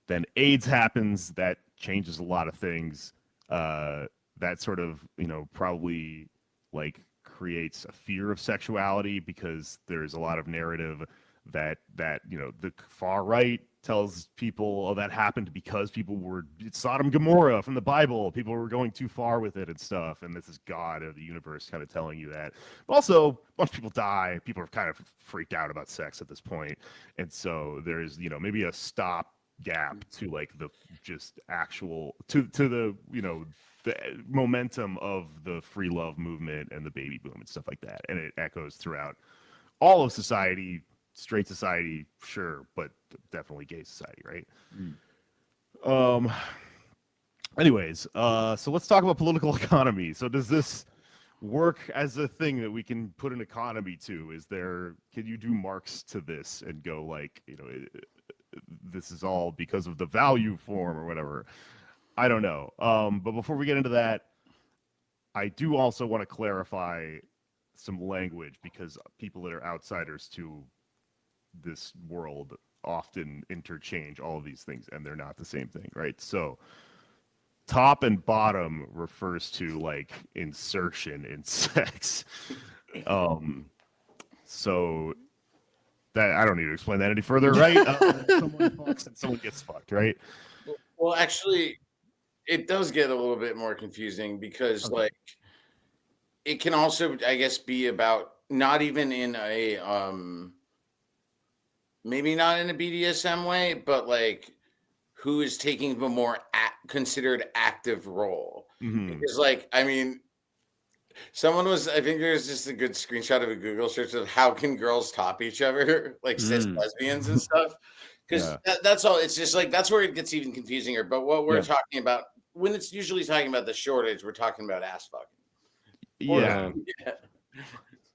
Then AIDS happens, that changes a lot of things. That sort of, probably like creates a fear of sexuality because there's a lot of narrative that the far right tells people, oh, that happened because people were Sodom and Gomorrah from the Bible. People were going too far with it and stuff. And this is God or the universe kind of telling you that. But also, a bunch of people die. People are kind of freaked out about sex at this point. And so there's, maybe a stop gap to like the just actual to the the momentum of the free love movement and the baby boom and stuff like that. And it echoes throughout all of society. Straight society, sure, but definitely gay society, right? Anyways, so let's talk about political economy. So does this work as a thing that we can put an economy to? Can you do Marx to this and go like, this is all because of the value form or whatever? I don't know. But before we get into that, I do also want to clarify some language, because people that are outsiders to this world often interchange all of these things, and they're not the same thing, right? So top and bottom refers to like insertion in sex. So that I don't need to explain that any further, right? Someone fucks and someone gets fucked, right? Well, actually, it does get a little bit more confusing, because like it can also, I guess, be about not even in a maybe not in a BDSM way, but like who is taking the more considered active role. Because like, I mean, I think there's just a good screenshot of a Google search of how can girls top each other, like cis lesbians and stuff. Because that's all. It's just like, that's where it gets even confusinger. But what we're talking about, when it's usually talking about the shortage, we're talking about ass fucking. Yeah.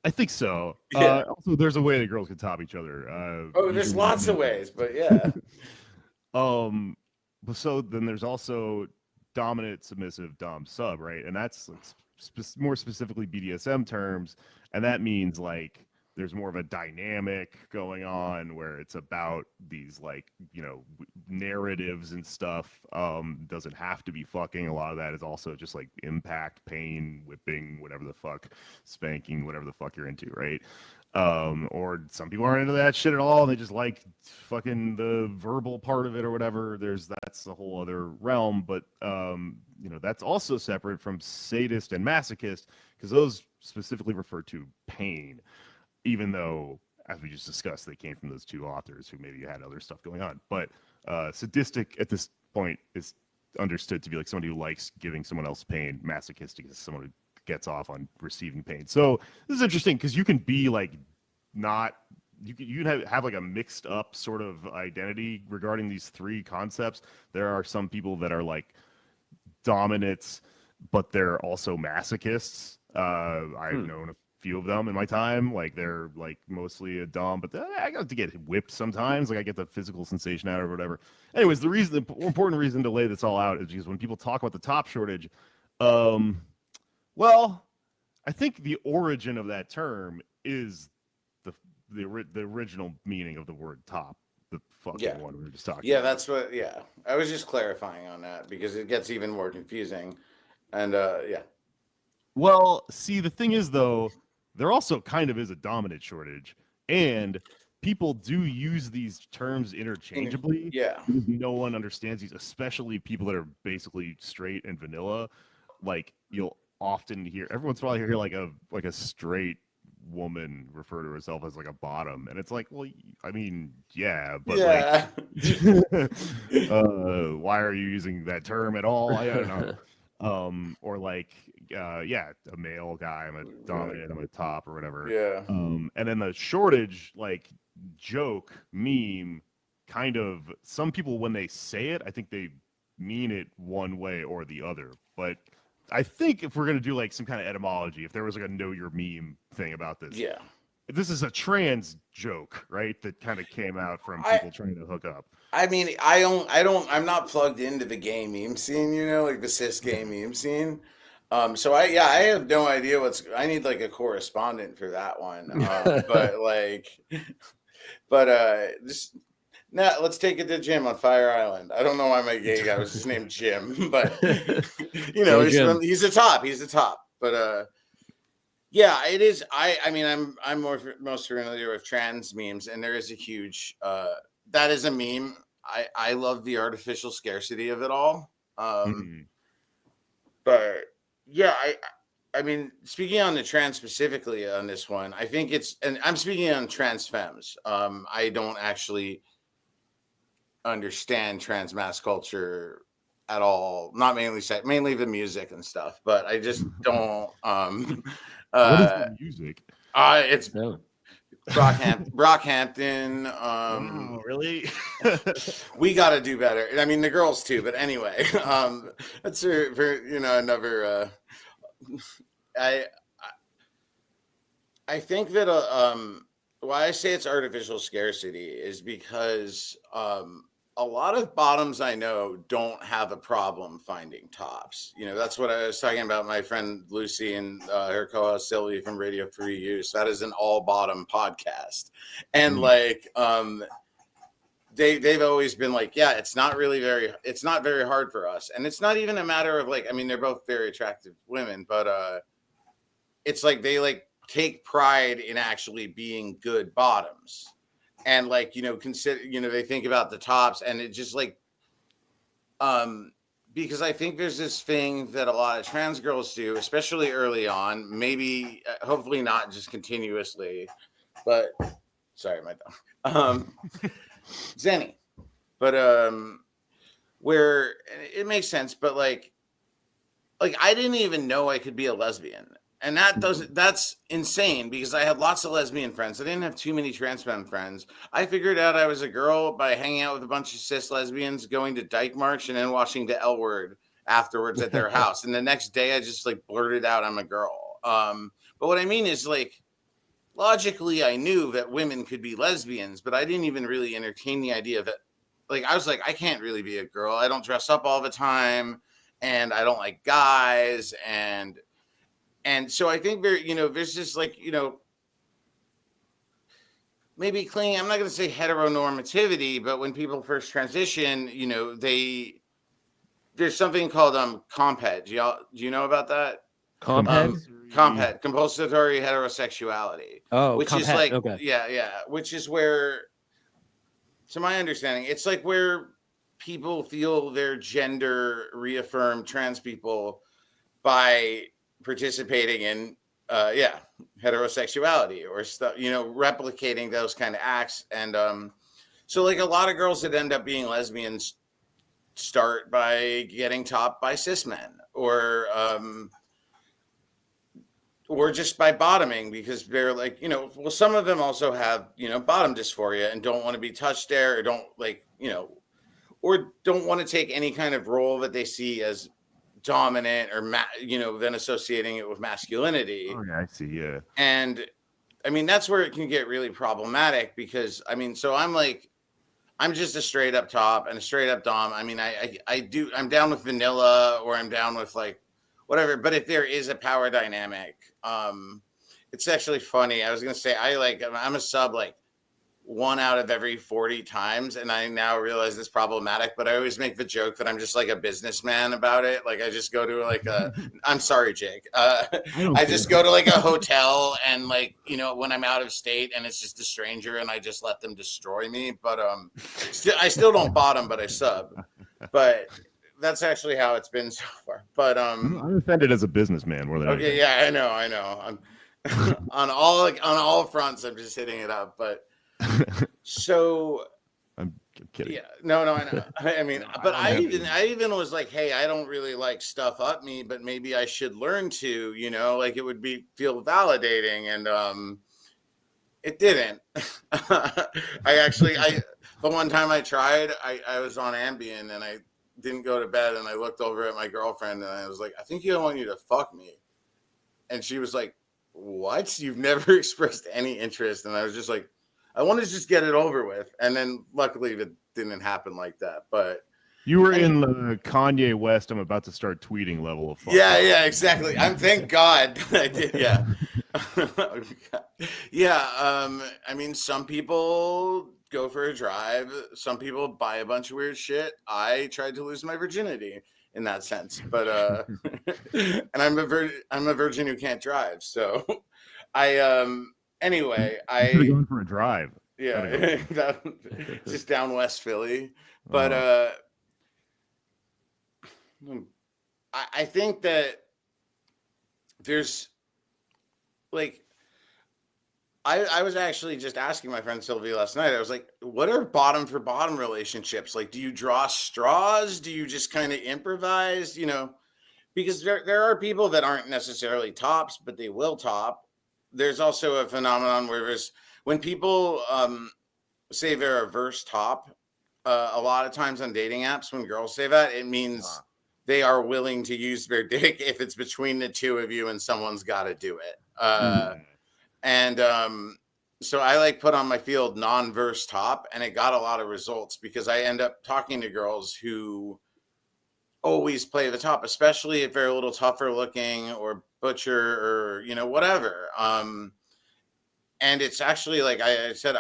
I think so. Also, there's a way that girls can top each other. There's lots of ways, but yeah. So then there's also dominant, submissive, dom, sub, right? And that's more specifically BDSM terms, and that means like there's more of a dynamic going on where it's about these like narratives and stuff. Doesn't have to be fucking. A lot of that is also just like impact, pain, whipping, whatever the fuck, spanking, whatever the fuck you're into, right? Or some people aren't into that shit at all. They just like fucking the verbal part of it or whatever. That's a whole other realm. But that's also separate from sadist and masochist, because those specifically refer to pain, even though, as we just discussed, they came from those two authors who maybe had other stuff going on. But sadistic at this point is understood to be like somebody who likes giving someone else pain. Masochistic is someone who gets off on receiving pain. So this is interesting, because you can be like you can have like a mixed up sort of identity regarding these three concepts. There are some people that are like dominants, but they're also masochists. I've known a few of them in my time. Like they're like mostly a dom, but I got to get whipped sometimes. Like I get the physical sensation out of it or whatever. Anyways, the more important reason to lay this all out is because when people talk about the top shortage, well, I think the origin of that term is the original meaning of the word top, the fucking one we were just talking about. That's what, I was just clarifying on that because it gets even more confusing. And Well, see, the thing is, though, there also kind of is a dominant shortage, and people do use these terms interchangeably. Yeah. No one understands these, especially people that are basically straight and vanilla. Like you'll often hear, every once in a while, you hear like a straight woman refer to herself as like a bottom, and it's like, well, I mean, yeah, but like, why are you using that term at all? I don't know. Or like, a male guy, I'm a dominant, I'm a top, or whatever. Yeah. And then the shortage, like joke, meme, kind of. Some people, when they say it, I think they mean it one way or the other, but I think if we're gonna do like some kind of etymology, if there was like a know your meme thing about this, this is a trans joke, right? That kind of came out from people trying to hook up. I mean, I'm not plugged into the gay meme scene, like the cis gay meme scene. So I have no idea I need like a correspondent for that one. Just. Now let's take it to Jim on Fire Island. I don't know why my gay guy was just named Jim, but he's a top. He's a top. But Yeah, it is. I mean, I'm most familiar with trans memes, and there is a huge that is a meme. I love the artificial scarcity of it all. Mhm. But yeah, I mean, speaking on the trans specifically on this one, I think it's, and I'm speaking on trans femmes. I don't actually understand trans mass culture at all. Not mainly the music and stuff, but I just don't. What is the music? It's No. Brockhampton. Wow, really? We got to do better. I mean, the girls too, but anyway, that's for another. I I think that why I say it's artificial scarcity is because a lot of bottoms I know don't have a problem finding tops. That's what I was talking about. My friend Lucy and her co-host Sylvie from Radio Free Use. That is an all bottom podcast, and they've always been like, yeah, it's not very hard for us, and it's not even a matter of like, I mean, they're both very attractive women, but it's like they take pride in actually being good bottoms. And consider, they think about the tops, and it just because I think there's this thing that a lot of trans girls do, especially early on, maybe, hopefully not just continuously, but sorry, my dog, Zenny, but where it makes sense, but like I didn't even know I could be a lesbian. And that's insane because I had lots of lesbian friends. I didn't have too many trans men friends. I figured out I was a girl by hanging out with a bunch of cis lesbians, going to Dyke March, and then watching the L Word afterwards at their house. And the next day I just blurted out I'm a girl. But what I mean is logically I knew that women could be lesbians, but I didn't even really entertain the idea that I was like, I can't really be a girl. I don't dress up all the time, and I don't like guys, and so I think there's just maybe clinging. I'm not going to say heteronormativity, but when people first transition, there's something called comped. Do you know about that? Comped? Comped, compulsory heterosexuality. Oh, which is comped. Okay. yeah, which is where, to my understanding, it's where people feel their gender reaffirmed, trans people, by participating in heterosexuality or stuff, replicating those kind of acts. And so a lot of girls that end up being lesbians start by getting topped by cis men, or just by bottoming, because they're well, some of them also have bottom dysphoria and don't want to be touched there, or don't or don't want to take any kind of role that they see as dominant, or then associating it with masculinity. Oh yeah, I see. Yeah. And I mean, that's where it can get really problematic, because I mean, so I'm just a straight up top and a straight up dom. I mean, I'm down with vanilla, or I'm down with whatever. But if there is a power dynamic, it's actually funny. I was gonna say I'm a sub 1 out of every 40 times, and I now realize it's problematic, but I always make the joke that I'm just a businessman about it. I just go to I'm sorry, Jake. I just go to a hotel, and when I'm out of state and it's just a stranger, and I just let them destroy me. But I still don't bottom, but I sub. But that's actually how it's been so far. But I'm offended as a businessman more than okay, anything. yeah, I know. I'm on all fronts, I'm just hitting it up, but. So I'm kidding. Yeah, no, I know. I mean, but I even was like, hey, I don't really like stuff up me, but maybe I should learn to, it would feel validating, and it didn't. The one time I tried, I was on Ambien, and I didn't go to bed, and I looked over at my girlfriend, and I was like, I think you don't want you to fuck me. And she was like, what? You've never expressed any interest. And I was just like, I want to just get it over with. And then luckily it didn't happen like that. But you were in the Kanye West, I'm about to start tweeting level of fun. Yeah, exactly. Thank God I did. Yeah. Yeah. I mean, some people go for a drive. Some people buy a bunch of weird shit. I tried to lose my virginity in that sense, but and I'm a virgin who can't drive. So anyway, Should have gone for a drive. Yeah, just down West Philly. But I think that there's like I was actually just asking my friend Sylvie last night. I was like, what are bottom for bottom relationships? Like, do you draw straws? Do you just kind of improvise? You know, because there are people that aren't necessarily tops, but they will top. There's also a phenomenon where when people say they're a verse top, a lot of times on dating apps, when girls say that, it means they are willing to use their dick if it's between the two of you and someone's got to do it. And so I like put on my field non-verse top, and it got a lot of results because I end up talking to girls who always play the top, especially if they're a little tougher looking or butcher or, you know, whatever. And it's actually like I said,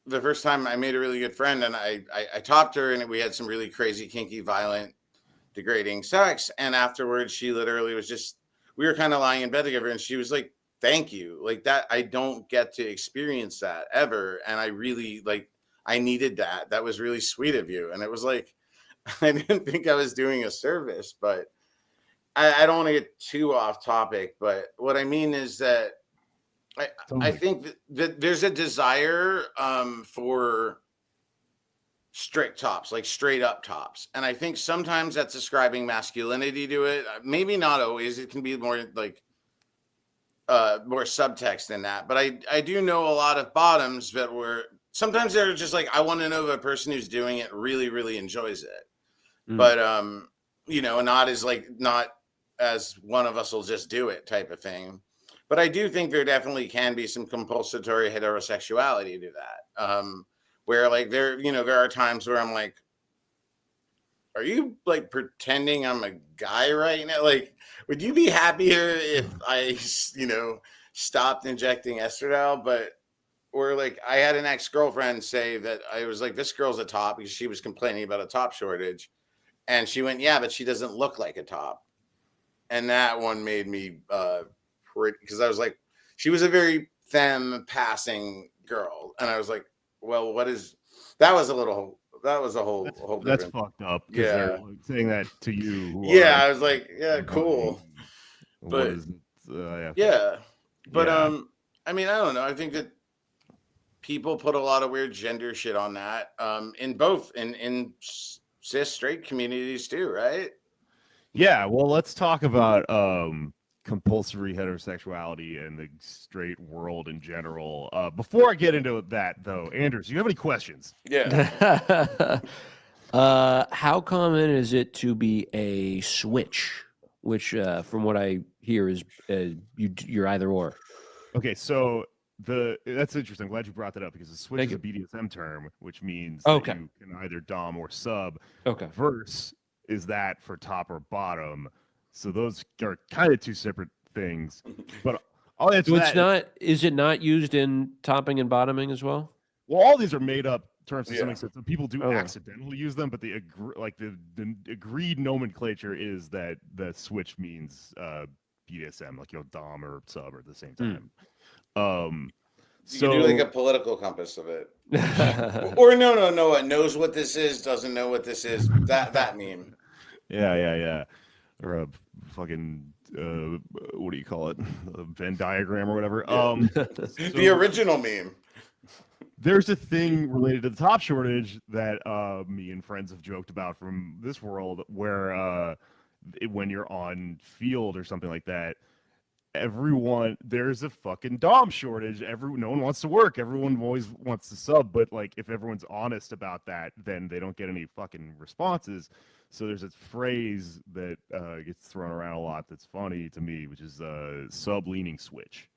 the first time I made a really good friend, and I topped her, and we had some really crazy, kinky, violent, degrading sex. And afterwards, she literally was just, we were kind of lying in bed together, and she was like, thank you. Like that, I don't get to experience that ever. And I really I needed that. That was really sweet of you. And it was like, I didn't think I was doing a service, but I don't want to get too off topic. But what I mean is that I think that there's a desire for strict tops, like straight up tops. And I think sometimes that's ascribing masculinity to it. Maybe not always. It can be more like more subtext than that. But I do know a lot of bottoms that were, sometimes they're just like, I want to know if a person who's doing it really, really enjoys it. But, you know, not as one of us will just do it type of thing. But I do think there definitely can be some compulsory heterosexuality to that. Where like there are times where I'm like, are you like pretending I'm a guy right now? Like, would you be happier if I, you know, stopped injecting estradiol? Or like I had an ex-girlfriend say that I was like, this girl's a top because she was complaining about a top shortage. And she went, yeah, but she doesn't look like a top. And that one made me pretty, because I was like, she was a very femme passing girl. And I was like, well, that was a whole that's different. fucked up. Yeah. They're saying that to you. Yeah, I was like, yeah, cool. But yeah. But I mean, I don't know. I think that people put a lot of weird gender shit on that. In cis straight communities too, right? Yeah, well, let's talk about compulsory heterosexuality and the straight world in general. Before I get into that, though, Anders, do you have any questions? Yeah. How common is it to be a switch? Which, from what I hear, is you're either or. Okay, so that's interesting. I'm glad you brought that up because the switch is a BDSM term, which means that you can either dom or sub. Okay. Verse is that for top or bottom. So those are kind of two separate things. But I'll answer so it's not. Is it not used in topping and bottoming as well? Well, all these are made up terms to some extent. So people do accidentally use them, but the agreed nomenclature is that the switch means BDSM, like dom or sub at the same time. You can do like a political compass of it. Or no. It knows what this is, doesn't know what this is. That meme. Yeah. Or a fucking what do you call it? A Venn diagram or whatever. The original meme. There's a thing related to the top shortage that me and friends have joked about from this world where when you're on field or something like that, there's a fucking dom shortage. No one wants to work. Everyone always wants to sub, but like if everyone's honest about that, then they don't get any fucking responses. So there's a phrase that gets thrown around a lot that's funny to me, which is sub leaning switch,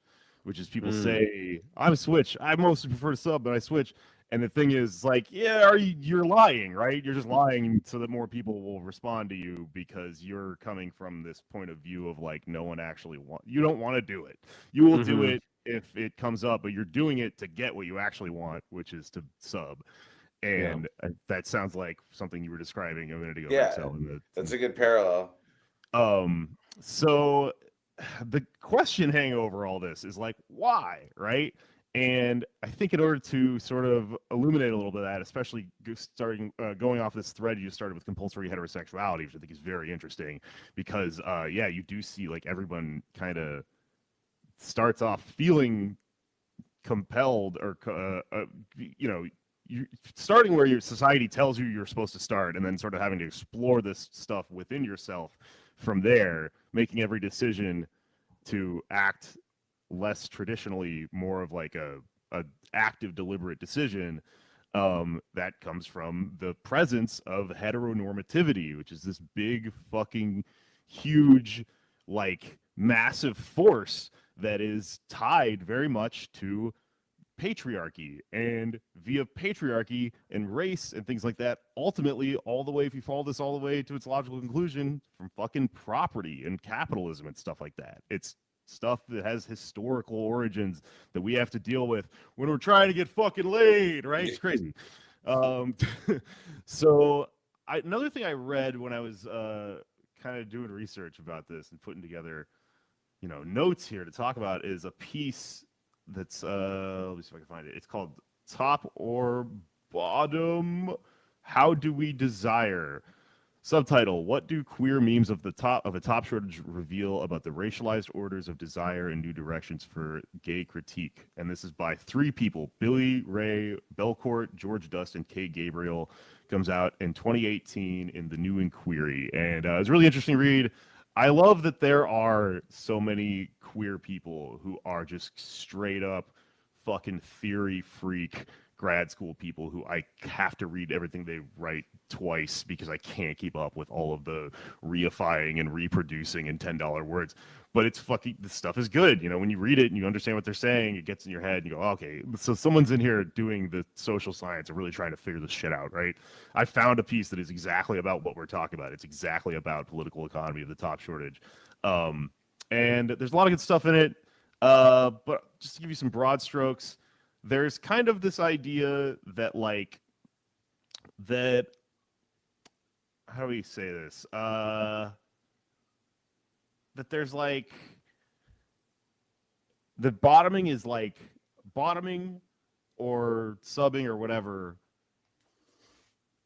which is people say, I'm a switch. I mostly prefer to sub, but I switch. And the thing is, like, yeah, you're lying, right? You're just lying so that more people will respond to you because you're coming from this point of view of like no one actually you don't want to do it. You will do it if it comes up, but you're doing it to get what you actually want, which is to sub. And that sounds like something you were describing a minute ago, Yeah, Maxelle. that's a good parallel. So the question hanging over all this is like, why, right? And I think in order to sort of illuminate a little bit of that, especially going off this thread you started with compulsory heterosexuality, which I think is very interesting, because you do see like everyone kind of starts off feeling compelled or you starting where your society tells you you're supposed to start, and then sort of having to explore this stuff within yourself from there, making every decision to act less traditionally, more of like a active, deliberate decision. That comes from the presence of heteronormativity, which is this big fucking huge, like massive force that is tied very much to patriarchy, and via patriarchy and race and things like that, ultimately all the way, if you follow this all the way to its logical conclusion, from fucking property and capitalism and stuff like that. It's stuff that has historical origins that we have to deal with when we're trying to get fucking laid, right? It's crazy. So another thing I read when I was kind of doing research about this and putting together notes here to talk about is a piece that's let me see if I can find it. It's called Top or Bottom: How Do We Desire? Subtitle: What do queer memes of a top shortage reveal about the racialized orders of desire and new directions for gay critique? And this is by 3 people: Billy Ray Belcourt, George Dust, and Kay Gabriel. Comes out in 2018 in the New Inquiry, and it's a really interesting read. I love that there are so many queer people who are just straight up fucking theory freak grad school people who I have to read everything they write twice because I can't keep up with all of the reifying and reproducing in $10 words. But it's fucking, this stuff is good. When you read it and you understand what they're saying, it gets in your head and you go, okay, so someone's in here doing the social science and really trying to figure this shit out, right? I found a piece that is exactly about what we're talking about. It's exactly about political economy of the top shortage. And there's a lot of good stuff in it. But just to give you some broad strokes, there's kind of this idea that how do we say this? That there's the bottoming or subbing or whatever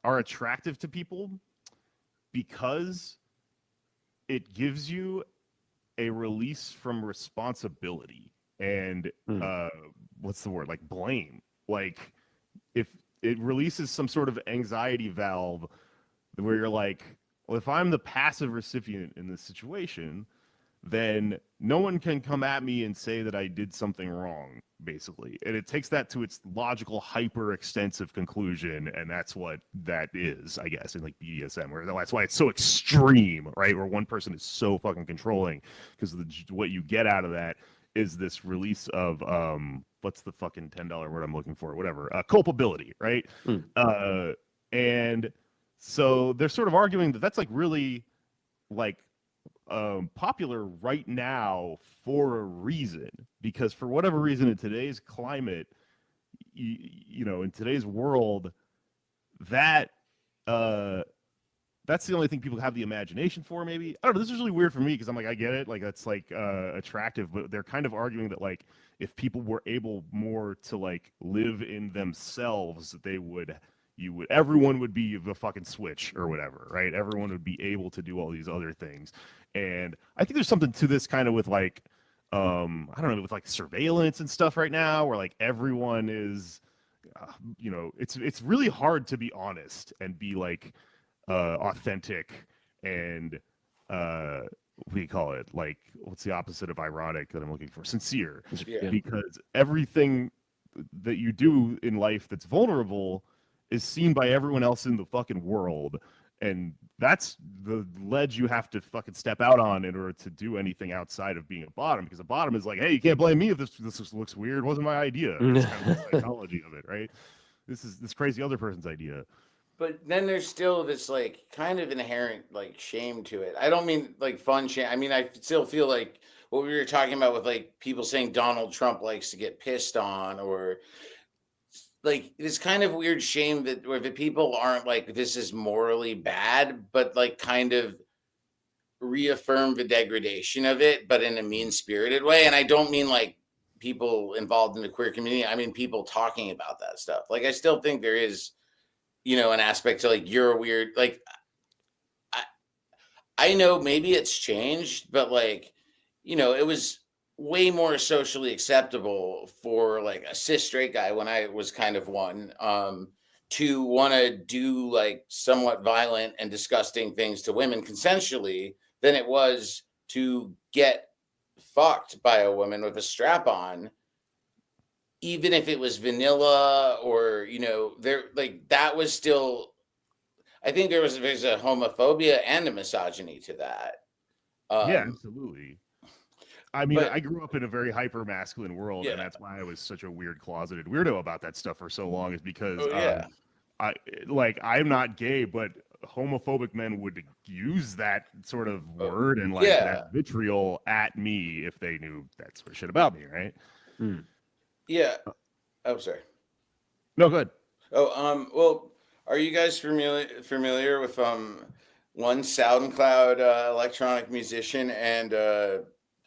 are attractive to people because it gives you a release from responsibility and what's the word, like blame. Like if it releases some sort of anxiety valve where you're like, well, if I'm the passive recipient in this situation, then no one can come at me and say that I did something wrong, basically. And it takes that to its logical, hyper-extensive conclusion, and that's what that is, I guess, in like BDSM, where that's why it's so extreme, right? Where one person is so fucking controlling, because what you get out of that is this release of what's the fucking $10 word I'm looking for? Whatever, culpability, right? And so they're sort of arguing that that's like really like popular right now for a reason, because for whatever reason in today's climate, in today's world, that that's the only thing people have the imagination for. Maybe, I don't know, this is really weird for me because I'm like, I get it, like that's like attractive, but they're kind of arguing that like if people were able more to like live in themselves, everyone would be the fucking switch or whatever, right? Everyone would be able to do all these other things. And I think there's something to this kind of with like, I don't know, with like surveillance and stuff right now, where like everyone is, it's really hard to be honest and be like authentic and what do you call it? Like, what's the opposite of ironic that I'm looking for? Sincere. Yeah. Because everything that you do in life that's vulnerable is seen by everyone else in the fucking world, and that's the ledge you have to fucking step out on in order to do anything outside of being a bottom, because a bottom is like, hey, you can't blame me if this looks weird. It wasn't my idea. It's kind of the psychology of it, right? This is this crazy other person's idea. But then there's still this like kind of inherent like shame to it. I don't mean like fun shame. I mean, I still feel like what we were talking about with like people saying Donald Trump likes to get pissed on, or like it's kind of weird shame that where the people aren't like this is morally bad, but like kind of reaffirm the degradation of it, but in a mean-spirited way. And I don't mean like people involved in the queer community. I mean people talking about that stuff. Like I still think there is, you know, an aspect to like you're a weird, like I know maybe it's changed, but like, you know, it was way more socially acceptable for like a cis straight guy when I was kind of one, to want to do like somewhat violent and disgusting things to women consensually than it was to get fucked by a woman with a strap on, even if it was vanilla or, you know, there like that was still, I think there's a homophobia and a misogyny to that. Yeah, absolutely. I mean, but- I grew up in a very hyper masculine world, and Yeah. that's why I was such a weird closeted weirdo about that stuff for so long. Is because Oh, yeah. I'm not gay, but homophobic men would use that sort of word and like Yeah. that vitriol at me if they knew that sort of shit about me, right? Yeah. Oh, sorry. No, good. Oh, well, are you guys familiar with one SoundCloud electronic musician and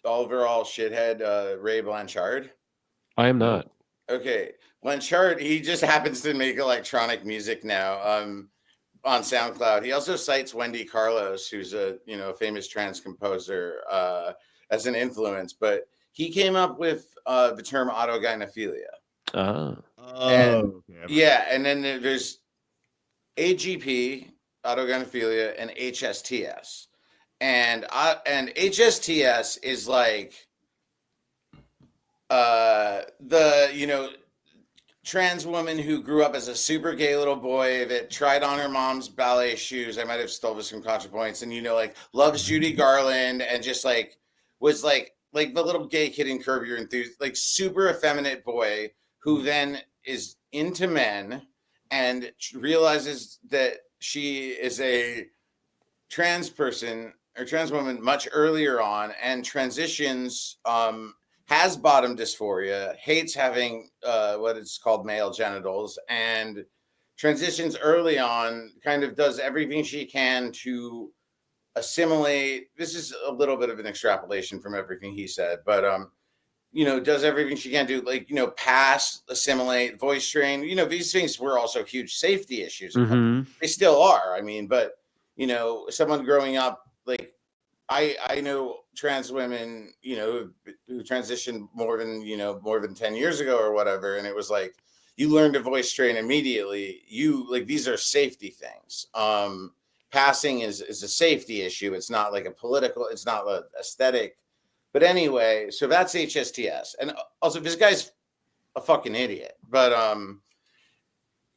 overall shithead Ray Blanchard? I am not. Okay, Blanchard, he just happens to make electronic music now on SoundCloud. He also cites Wendy Carlos, who's a famous trans composer, as an influence, but he came up with the term autogynephilia. Ah. Oh, okay. Yeah, and then there's AGP, autogynephilia, and HSTS. And HSTS is like the trans woman who grew up as a super gay little boy that tried on her mom's ballet shoes. I might have stole this from ContraPoints, and like loves Judy Garland and just like was like the little gay kid in Curb Your Enthusiasm, like super effeminate boy who then is into men and realizes that she is a trans person or trans woman much earlier on and transitions, has bottom dysphoria, hates having what is called male genitals, and transitions early on, kind of does everything she can to assimilate. This is a little bit of an extrapolation from everything he said, but does everything she can do, like, pass, assimilate, voice train. These things were also huge safety issues. They still are. I mean, but, someone growing up, like, I know trans women, who transitioned more than 10 years ago or whatever. And it was like, you learn to voice train immediately. These are safety things. Passing is a safety issue. It's not like it's not an aesthetic. But anyway, so that's HSTS. And also this guy's a fucking idiot. But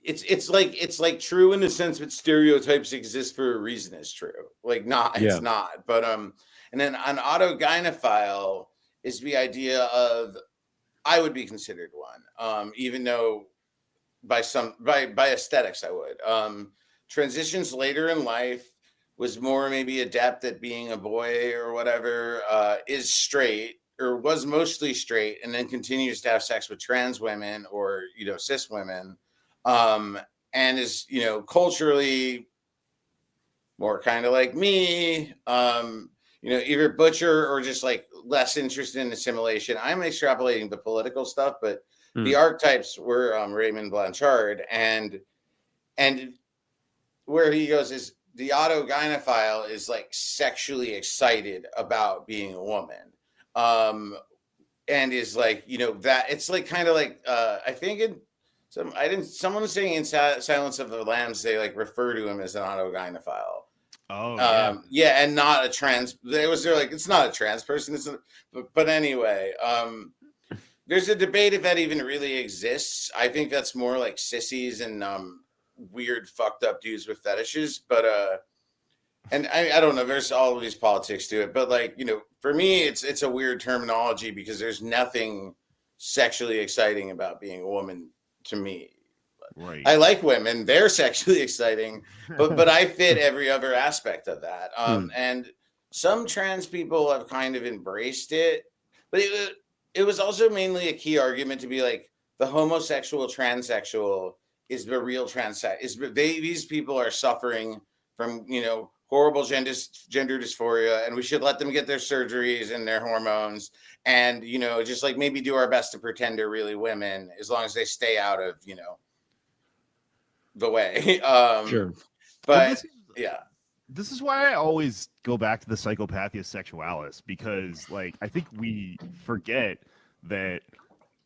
it's like true in the sense that stereotypes exist for a reason is true. Like it's not. But and then an autogynephile is the idea of, I would be considered one. Even though by aesthetics I would. Transitions later in life, was more maybe adept at being a boy or whatever, is straight or was mostly straight, and then continues to have sex with trans women or, cis women, and is, culturally more kind of like me, either butcher or just like less interested in assimilation. I'm extrapolating the political stuff, but the archetypes were Raymond Blanchard, and where he goes is, the autogynephile is like sexually excited about being a woman, and is like, that it's like kind of like, I think someone was saying in Silence of the Lambs, they like refer to him as an autogynephile. Oh, yeah, and not a trans. They're like, it's not a trans person. But anyway, there's a debate if that even really exists. I think that's more like sissies and weird fucked up dudes with fetishes, but and I don't know, there's all of these politics to it, but like, for me it's a weird terminology because there's nothing sexually exciting about being a woman to me. right. I like women, they're sexually exciting, but I fit every other aspect of that. And some trans people have kind of embraced it, but it was also mainly a key argument to be like the homosexual transsexual is the real these people are suffering from, you know, horrible gender dysphoria, and we should let them get their surgeries and their hormones, and, you know, just like maybe do our best to pretend they're really women as long as they stay out of, you know, the way. Sure. But yeah. This is why I always go back to the psychopathia sexualis, because like I think we forget that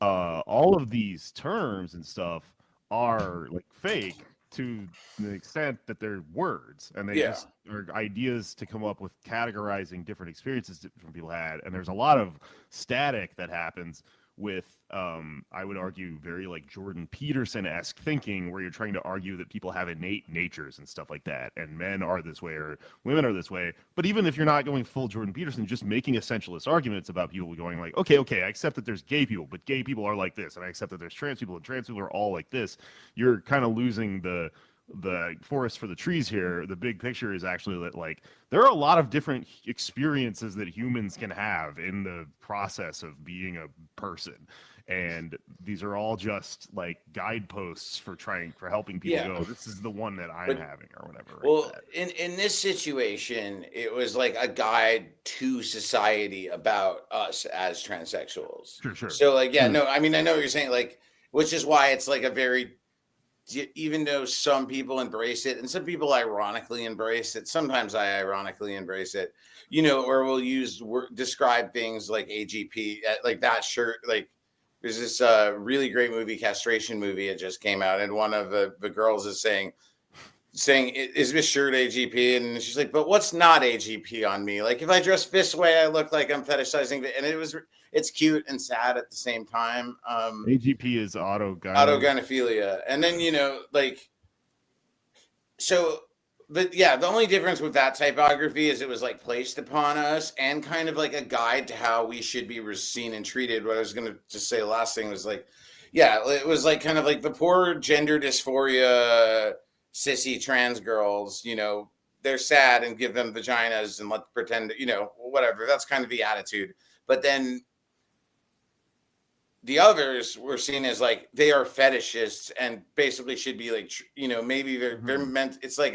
all of these terms and stuff are like fake to the extent that they're words, and they just are ideas to come up with categorizing different experiences different people had. And there's a lot of static that happens with I would argue very like Jordan Peterson-esque thinking, where you're trying to argue that people have innate natures and stuff like that, and men are this way or women are this way. But even if you're not going full Jordan Peterson, just making essentialist arguments about people going like, okay, I accept that there's gay people, but gay people are like this, and I accept that there's trans people, and trans people are all like this, you're kind of losing the forest for the trees here. The big picture is actually that like there are a lot of different experiences that humans can have in the process of being a person, and these are all just like guideposts for helping people go, this is the one that I'm having or whatever. Well, in this situation, it was like a guide to society about us as transsexuals. Sure. So like, no, I mean, I know what you're saying, like, which is why it's like a very, even though some people embrace it and some people ironically embrace it, sometimes I ironically embrace it, you know, or we'll describe things like AGP, like that shirt. Like there's this really great movie, castration movie. It just came out, and one of the girls is saying, is this shirt AGP? And she's like, but what's not AGP on me? Like if I dress this way, I look like I'm fetishizing it. And it's cute and sad at the same time. AGP is autogynephilia. And then, you know, like, so, but yeah, the only difference with that typography is it was like placed upon us and kind of like a guide to how we should be seen and treated. What I was going to just say, the last thing was like, it was like kind of like the poor gender dysphoria sissy trans girls, you know, they're sad and give them vaginas and let pretend, you know, whatever. That's kind of the attitude. But then the others were seen as like they are fetishists and basically should be like, you know, maybe they're meant. It's like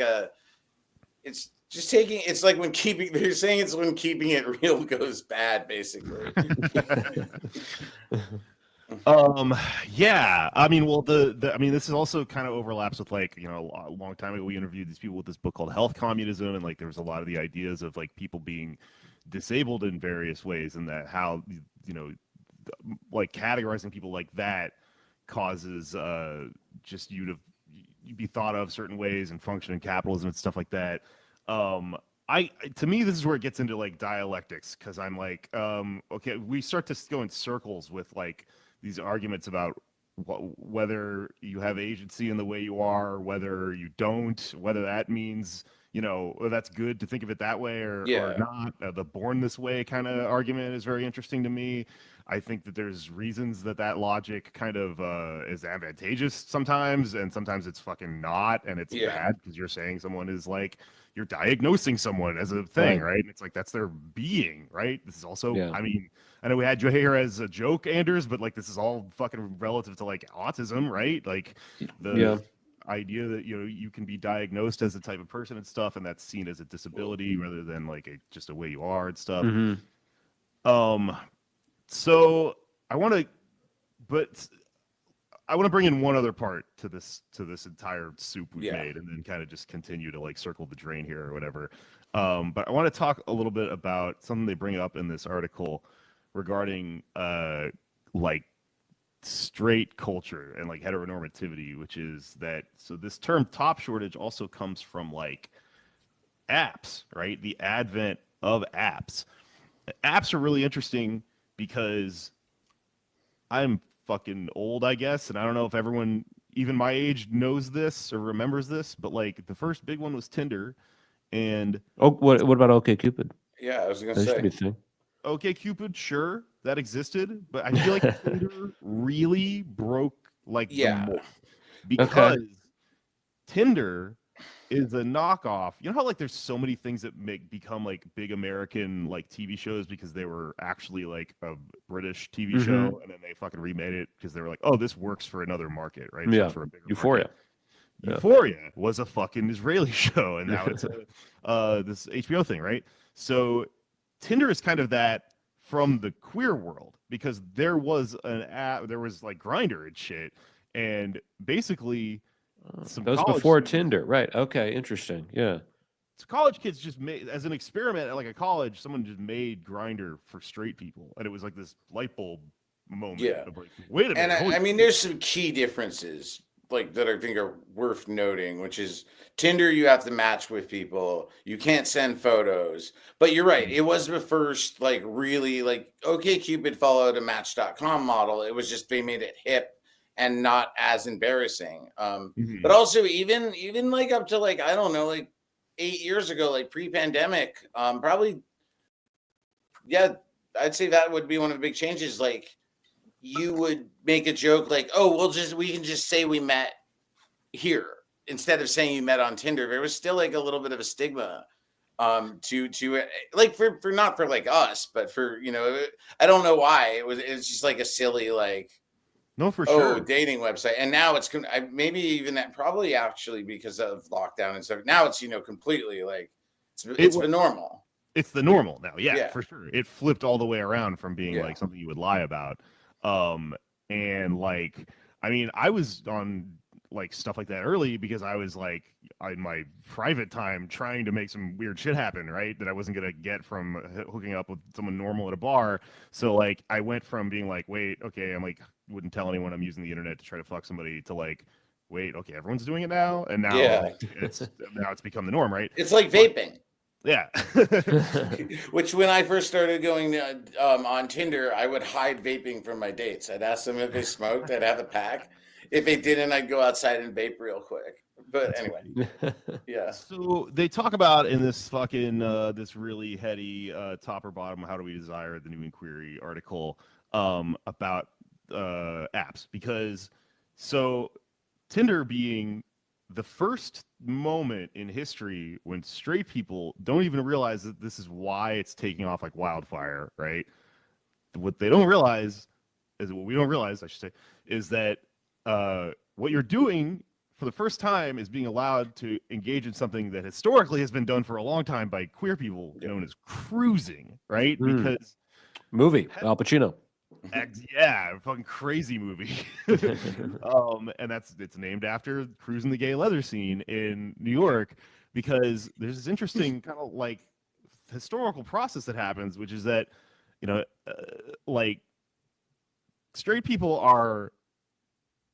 it's just taking. It's like they're saying it's when keeping it real goes bad, basically. Yeah, I mean, well, this is also kind of overlaps with like, you know, a long time ago we interviewed these people with this book called Health Communism, and like there was a lot of the ideas of like people being disabled in various ways, and that how, you know, like categorizing people like that causes just you to be thought of certain ways and function in capitalism and stuff like that. To me, this is where it gets into like dialectics, because I'm like, okay, we start to go in circles with like these arguments about whether you have agency in the way you are, or whether you don't, whether that means, you know, that's good to think of it that way or not. The born this way kind of argument is very interesting to me. I think that there's reasons that logic kind of is advantageous sometimes, and sometimes it's fucking not, and it's bad because you're saying someone is like, you're diagnosing someone as a thing, right? And it's like, that's their being, right? This is also, I mean, I know we had you here as a joke, Anders, but like this is all fucking relative to like autism, right? Like the idea that, you know, you can be diagnosed as a type of person and stuff, and that's seen as a disability rather than like just a way you are and stuff. So I want to bring in one other part to this entire soup we've made, and then kind of just continue to like circle the drain here or whatever. But I want to talk a little bit about something they bring up in this article regarding like straight culture and like heteronormativity, which is that, so this term top shortage also comes from like apps, right? The advent of apps. Apps are really interesting because I'm fucking old, I guess, and I don't know if everyone even my age knows this or remembers this, but like the first big one was Tinder. And what about OkCupid? Yeah, I was gonna say OkCupid, sure, that existed, but I feel like Tinder really broke like the mold, because Tinder is a knockoff. You know how like there's so many things that become like big American like TV shows because they were actually like a British TV show and then they fucking remade it because they were like, oh, this works for another market, right? Yeah. For a bigger Euphoria. market. Euphoria was a fucking Israeli show, and now it's a this HBO thing, right? So Tinder is kind of that from the queer world because there was an app, there was like Grindr and shit, and basically some That was college before students- Tinder, right? Okay, interesting. Yeah. So college kids just made as an experiment at like a college, someone just made Grindr for straight people, and it was like this light bulb moment. Yeah. Of like, wait a minute. And I mean, there's some key differences like that I think are worth noting, which is Tinder, you have to match with people. You can't send photos. But you're right. It was the first like really like OkCupid followed a Match.com model. It was just they made it hip and not as embarrassing. But also even like up to like, I don't know, like 8 years ago, like pre-pandemic, probably, yeah, I'd say that would be one of the big changes. Like you would make a joke like, oh, we can just say we met here instead of saying you met on Tinder. There was still like a little bit of a stigma to like for not for like us, but for, you know, I don't know why it's just like a silly, like, no, for sure. dating website. And now it's maybe even that probably actually because of lockdown and stuff. Now it's, you know, completely like it's the normal. It's the normal now. Yeah. For sure. It flipped all the way around from being like something you would lie about. And like, I mean, I was on like stuff like that early because I was like in my private time trying to make some weird shit happen, right? That I wasn't going to get from hooking up with someone normal at a bar. So like I went from being like, wait, okay, I'm like, wouldn't tell anyone I'm using the internet to try to fuck somebody to like, wait, okay, everyone's doing it now. And now like, it's become the norm, right? It's like vaping. Yeah. Which when I first started going on Tinder, I would hide vaping from my dates. I'd ask them if they smoked. I'd have a pack. If they didn't, I'd go outside and vape real quick. But That's anyway, yeah. So they talk about in this fucking this really heady top or bottom, how do we desire the new inquiry article about apps, because so Tinder being the first moment in history when straight people don't even realize that this is why it's taking off like wildfire, right? What they don't realize is what we don't realize, I should say, is that what you're doing for the first time is being allowed to engage in something that historically has been done for a long time by queer people, known as cruising, right? Because movie Al Pacino. Yeah, fucking crazy movie. And it's named after cruising the gay leather scene in New York, because there's this interesting kind of like historical process that happens, which is that, you know, like straight people are,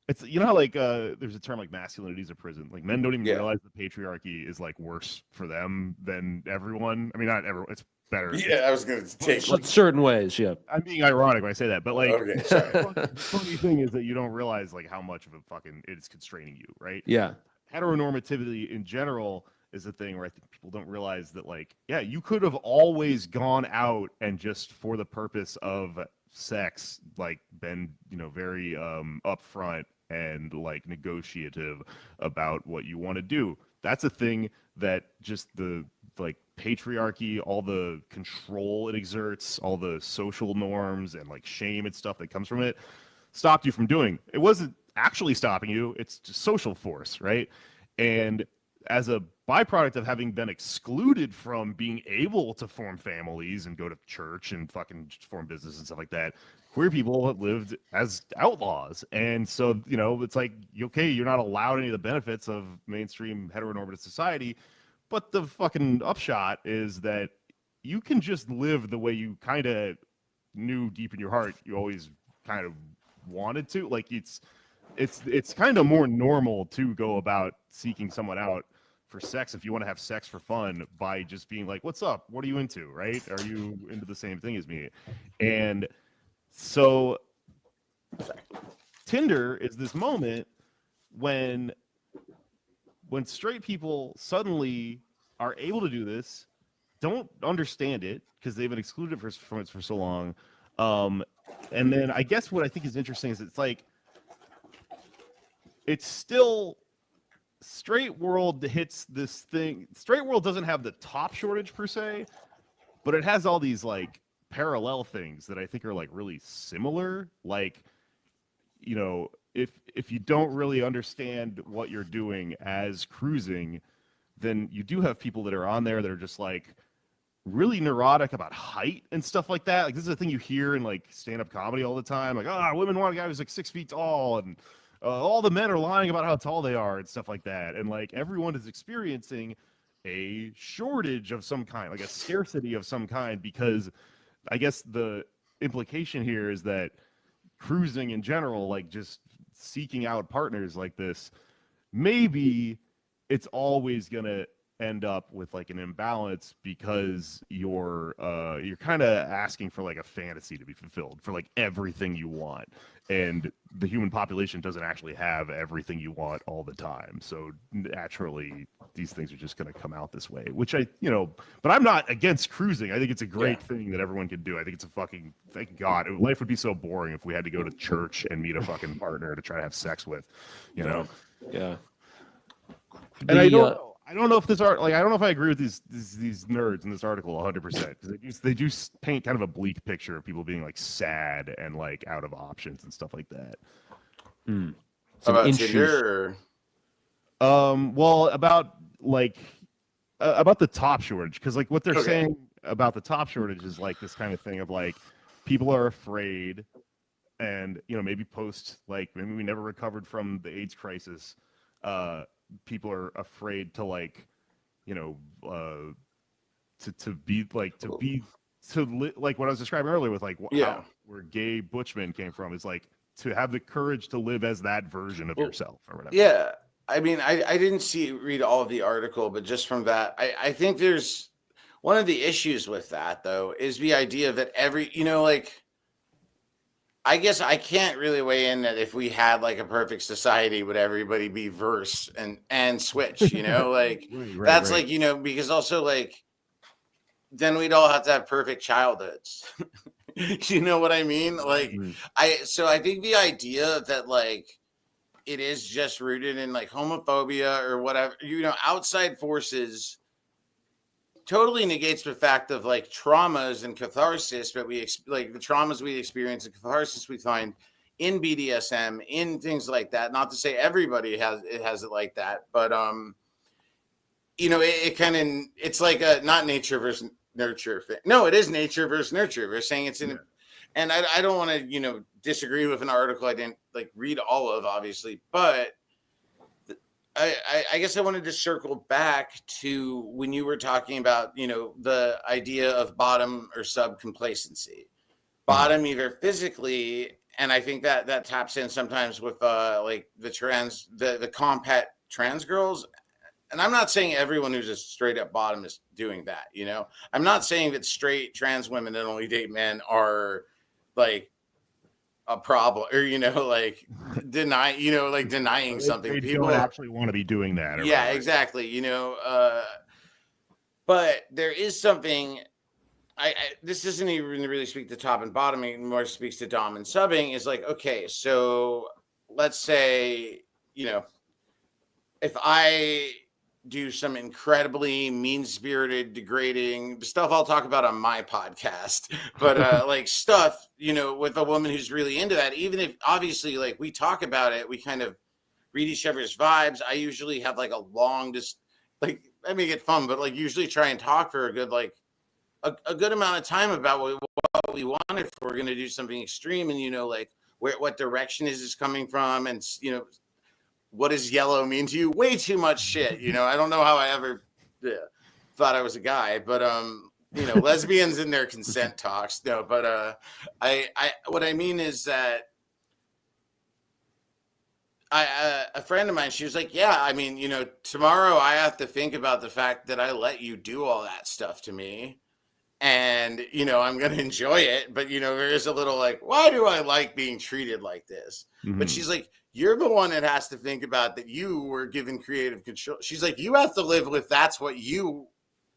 it's, you know how like there's a term like masculinity is a prison. Like men don't even realize the patriarchy is like worse for them than everyone. I mean, not everyone. It's better. Yeah, I was gonna take But certain ways, yeah. I'm being ironic when I say that, but like, Okay, sorry. the funny thing is that you don't realize like how much of a fucking it's constraining you, right? Yeah. Heteronormativity in general is a thing where I think people don't realize that, like, yeah, you could have always gone out and just for the purpose of sex, like, been, you know, very upfront and like negotiative about what you want to do. That's a thing that just the like patriarchy, all the control it exerts, all the social norms and like shame and stuff that comes from it stopped you from doing. It wasn't actually stopping you, it's just social force, right? And as a byproduct of having been excluded from being able to form families and go to church and fucking form business and stuff like that, queer people have lived as outlaws. And so, you know, it's like, okay, you're not allowed any of the benefits of mainstream heteronormative society, but the fucking upshot is that you can just live the way you kind of knew deep in your heart you always kind of wanted to. Like, it's kind of more normal to go about seeking someone out for sex if you want to have sex for fun by just being like, what's up? What are you into? Right? Are you into the same thing as me? And so Tinder is this moment when straight people suddenly are able to do this, don't understand it because they've been excluded from it for so long. And then I guess what I think is interesting is it's like, it's still straight world hits this thing. Straight world doesn't have the top shortage per se, but it has all these like parallel things that I think are like really similar. Like, you know, if you don't really understand what you're doing as cruising, then you do have people that are on there that are just like really neurotic about height and stuff like that. Like, this is a thing you hear in like stand-up comedy all the time. Like, women want a guy who's like 6 feet tall, and all the men are lying about how tall they are and stuff like that. And like everyone is experiencing a shortage of some kind, like a scarcity of some kind, because I guess the implication here is that cruising in general, like just seeking out partners like this, maybe it's always gonna end up with like an imbalance because you're kind of asking for like a fantasy to be fulfilled for like everything you want, and the human population doesn't actually have everything you want all the time. So naturally these things are just going to come out this way, which but I'm not against cruising. I think it's a great thing that everyone can do. I think it's a fucking, thank God, life would be so boring if we had to go to church and meet a fucking partner to try to have sex with, Yeah. And I don't know if this art, like, I don't know if I agree with these nerds in this article 100%, because they do paint kind of a bleak picture of people being like sad and like out of options and stuff like that. About Tinder? Well, about the top shortage, because like what they're saying about the top shortage is like this kind of thing of like people are afraid, and maybe maybe we never recovered from the AIDS crisis. People are afraid to like what I was describing earlier with like how, where gay butchmen came from, is like to have the courage to live as that version of yourself or whatever. Yeah, I mean, I didn't read all of the article, but just from that, I think there's one of the issues with that though is the idea that I guess I can't really weigh in that if we had like a perfect society, would everybody be verse and switch, like that's right. Like, because also like, then we'd all have to have perfect childhoods. You know what I mean? Like, I think the idea that like, it is just rooted in like homophobia or whatever, outside forces totally negates the fact of like traumas and catharsis that we like the traumas we experience and catharsis we find in BDSM, in things like that. Not to say everybody has it like that, but it kind of, it's like a not nature versus nurture thing. No, it is nature versus nurture. We're saying it's in, and I don't want to disagree with an article I didn't like read all of, obviously, but I guess I wanted to circle back to when you were talking about, the idea of bottom or sub complacency. Bottom either physically, and I think that taps in sometimes with like the compat trans girls. And I'm not saying everyone who's a straight up bottom is doing that, I'm not saying that straight trans women that only date men are like a problem, or like denying something. They People don't actually want to be doing that. Yeah, right. Exactly. But there is something. This doesn't even really speak to top and bottom. It more speaks to dom and subbing. Is like, okay, so let's say if I do some incredibly mean-spirited, degrading stuff I'll talk about on my podcast, but like stuff, with a woman who's really into that, even if obviously like we talk about it, we kind of read each other's vibes. I usually have like a long, just like, I make it fun, but like usually try and talk for a good, like a good amount of time about what we want if we're going to do something extreme, and like what direction is this coming from, and what does yellow mean to you? Way too much shit. I don't know how I ever thought I was a guy, but lesbians in their consent talks. No, but I what I mean is that a friend of mine, she was like, yeah, I mean, tomorrow I have to think about the fact that I let you do all that stuff to me, and I'm going to enjoy it, but there is a little like, why do I like being treated like this? Mm-hmm. But she's like, you're the one that has to think about that you were given creative control. She's like, you have to live with that's what you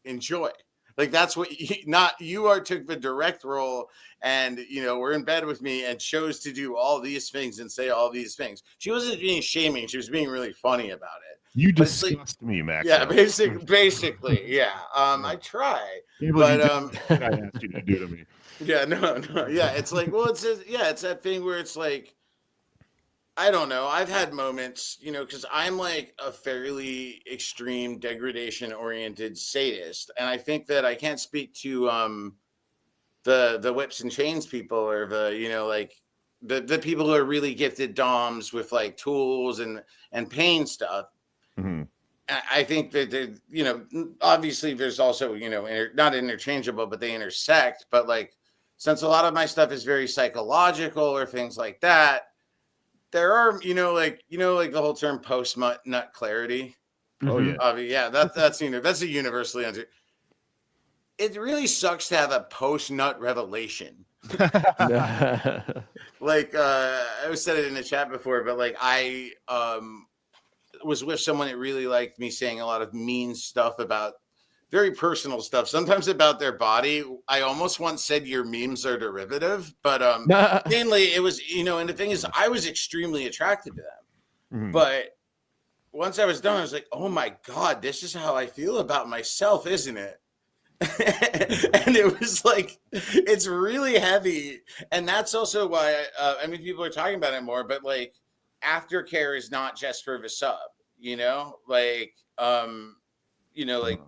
enjoy. Like, that's what you took the direct role and, were in bed with me and chose to do all these things and say all these things. She wasn't being shaming. She was being really funny about it. You But it's like, disgust me, Max. yeah, basically, yeah. I try, but I asked you to do to me. yeah, no, yeah. It's like, well, it's that thing where it's like, I don't know. I've had moments, because I'm like a fairly extreme degradation oriented sadist, and I think that I can't speak to the whips and chains people, or like the people who are really gifted doms with like tools and pain stuff. Mm-hmm. I think that obviously there's also not interchangeable, but they intersect. But like, since a lot of my stuff is very psychological or things like that, there are like the whole term post nut clarity. Oh yeah, Yeah, that's that's a universally under. It really sucks to have a post nut revelation. Like I said it in the chat before, but like I was with someone that really liked me saying a lot of mean stuff about very personal stuff, sometimes about their body. I almost once said your memes are derivative, but mainly it was, and the thing is, I was extremely attracted to them. Mm-hmm. But once I was done, I was like, oh my God, this is how I feel about myself, isn't it? And it was like, it's really heavy. And that's also why, people are talking about it more, but like, aftercare is not just for the sub, like, like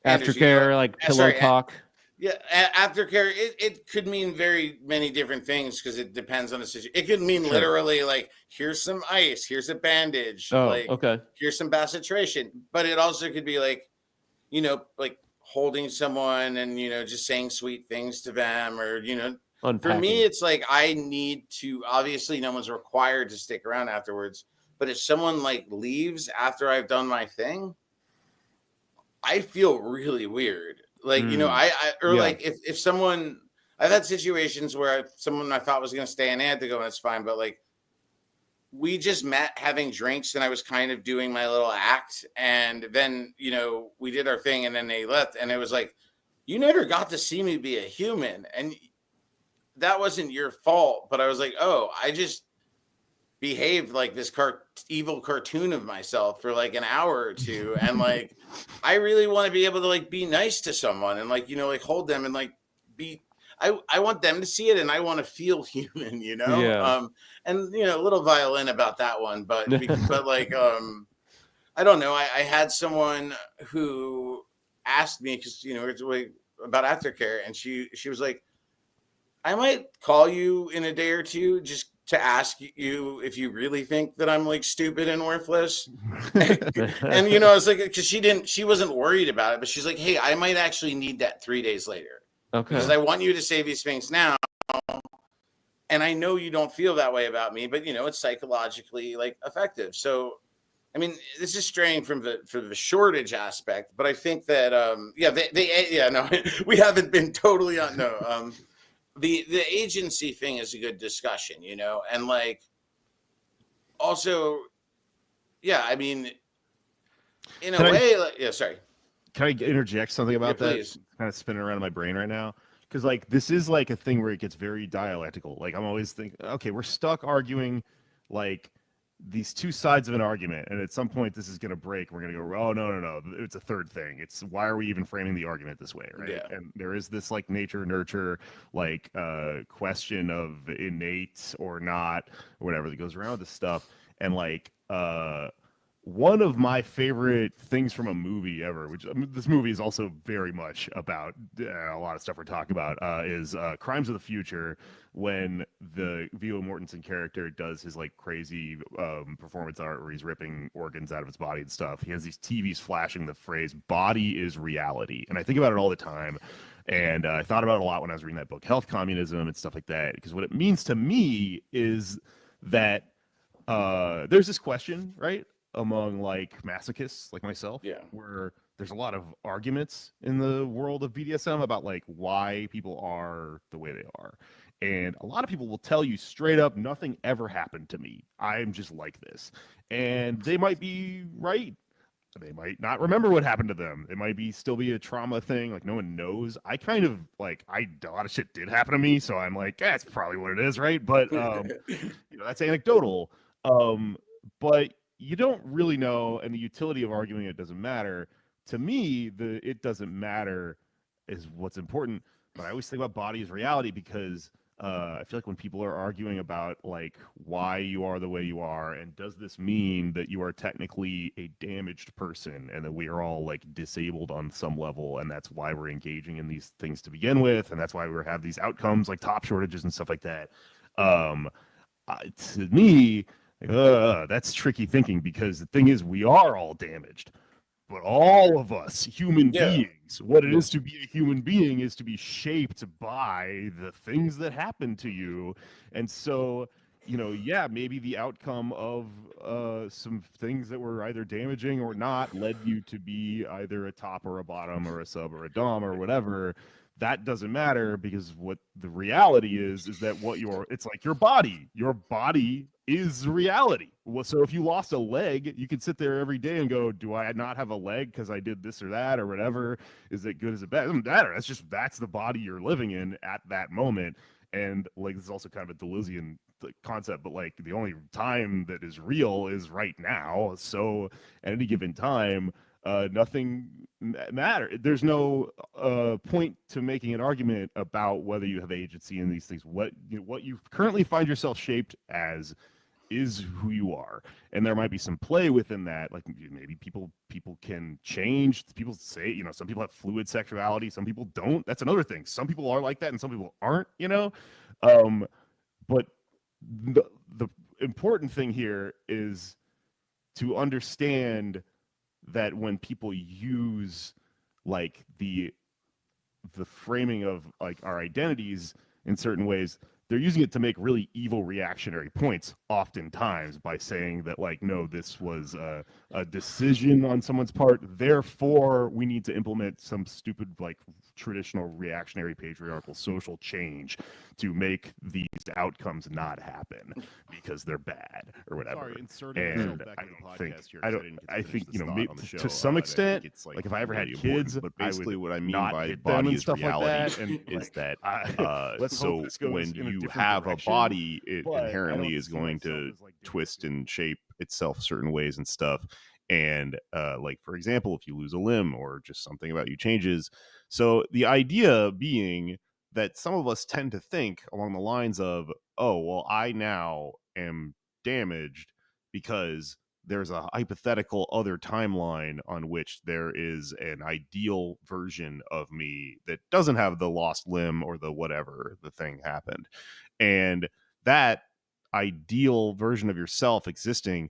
aftercare, like pillow talk. Yeah, aftercare, it could mean very many different things because it depends on the situation. It could mean literally like, here's some ice, here's a bandage, okay, here's some bacitration. But it also could be like, like holding someone and just saying sweet things to them, or unpacking. For me, it's like I need to. Obviously, no one's required to stick around afterwards. But if someone like leaves after I've done my thing, I feel really weird. Like, like if someone, I've had situations where someone I thought was going to stay and I had to go, and it's fine. But like, we just met having drinks and I was kind of doing my little act. And then, we did our thing and then they left. And it was like, you never got to see me be a human. And that wasn't your fault. But I was like, oh, I just behaved like this evil cartoon of myself for like an hour or two. And like, I really want to be able to like be nice to someone and like, like hold them and like be, I want them to see it and I want to feel human, Yeah. And a little violin about that one, but like, I don't know. I had someone who asked me, because, about aftercare, and she was like, I might call you in a day or two just to ask you if you really think that I'm like stupid and worthless. And I was like, because she wasn't worried about it, but she's like, hey, I might actually need that 3 days later. Okay. Because I want you to say these things now. And I know you don't feel that way about me, but it's psychologically like effective. So, this is straying from the shortage aspect, but I think that, we haven't been totally on, no, the agency thing is a good discussion, and like, also, yeah, in a way, sorry. Can I interject something about that? Please. Kind of spinning around in my brain right now. Because like, this is like a thing where it gets very dialectical. Like, I'm always thinking, okay, we're stuck arguing like these two sides of an argument, and at some point this is going to break. We're going to go, oh, no, it's a third thing. It's why are we even framing the argument this way, right? Yeah. And there is this like nature nurture like question of innate or not or whatever that goes around with this stuff. And like one of my favorite things from a movie ever, which this movie is also very much about a lot of stuff we're talking about, is Crimes of the Future, when the Viggo Mortensen character does his like crazy performance art where he's ripping organs out of his body and stuff. He has these TVs flashing the phrase "body is reality," and I think about it all the time. And I thought about it a lot when I was reading that book, Health Communism, and stuff like that, because what it means to me is that there's this question, right, among like masochists like myself, where there's a lot of arguments in the world of BDSM about like why people are the way they are. And a lot of people will tell you straight up, nothing ever happened to me. I'm just like this. And they might be right. They might not remember what happened to them. It might still be a trauma thing. Like, no one knows. I kind of like, a lot of shit did happen to me. So I'm like, that's probably what it is, right? But, that's anecdotal. But you don't really know, and the utility of arguing it doesn't matter. To me, it doesn't matter is what's important. But I always think about body as reality because I feel like when people are arguing about like why you are the way you are, and does this mean that you are technically a damaged person, and that we are all like disabled on some level, and that's why we're engaging in these things to begin with, and that's why we have these outcomes like top shortages and stuff like that. To me, that's tricky thinking because the thing is, we are all damaged. But all of us human beings, what it is to be a human being is to be shaped by the things that happen to you. And so, maybe the outcome of some things that were either damaging or not led you to be either a top or a bottom or a sub or a dom or whatever. That doesn't matter because what the reality is that it's like your body is reality. Well, so if you lost a leg, you could sit there every day and go, do I not have a leg because I did this or that or whatever? Is it good? Is it bad? It doesn't matter. That's the body you're living in at that moment. And like, this is also kind of a Deleuzian concept, but like the only time that is real is right now. So at any given time, nothing matter. There's no point to making an argument about whether you have agency in these things. What you currently find yourself shaped as is who you are, and there might be some play within that. Like maybe people can change. People say, some people have fluid sexuality, some people don't. That's another thing. Some people are like that, and some people aren't. But the important thing here is to understand that when people use like the framing of like our identities in certain ways, they're using it to make really evil reactionary points oftentimes by saying that like, no, this was a decision on someone's part, therefore we need to implement some stupid like traditional reactionary patriarchal social change to make these outcomes not happen because they're bad or whatever. And I think to some extent, it's like if I ever had kids, but basically what I mean not by hit them body and is stuff reality like that, and is like, that so when you have a body, it inherently is going to twist and shape itself certain ways and stuff. And like, for example, if you lose a limb or just something about you changes. So the idea being that some of us tend to think along the lines of, oh, well, I now am damaged because there's a hypothetical other timeline on which there is an ideal version of me that doesn't have the lost limb or the whatever the thing happened. And that ideal version of yourself existing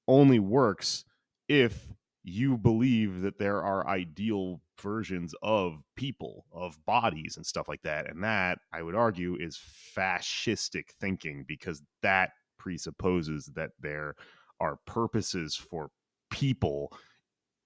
only works if you believe that there are ideal versions of people, of bodies and stuff like that. And that, I would argue, is fascistic thinking, because that presupposes that there are purposes for people,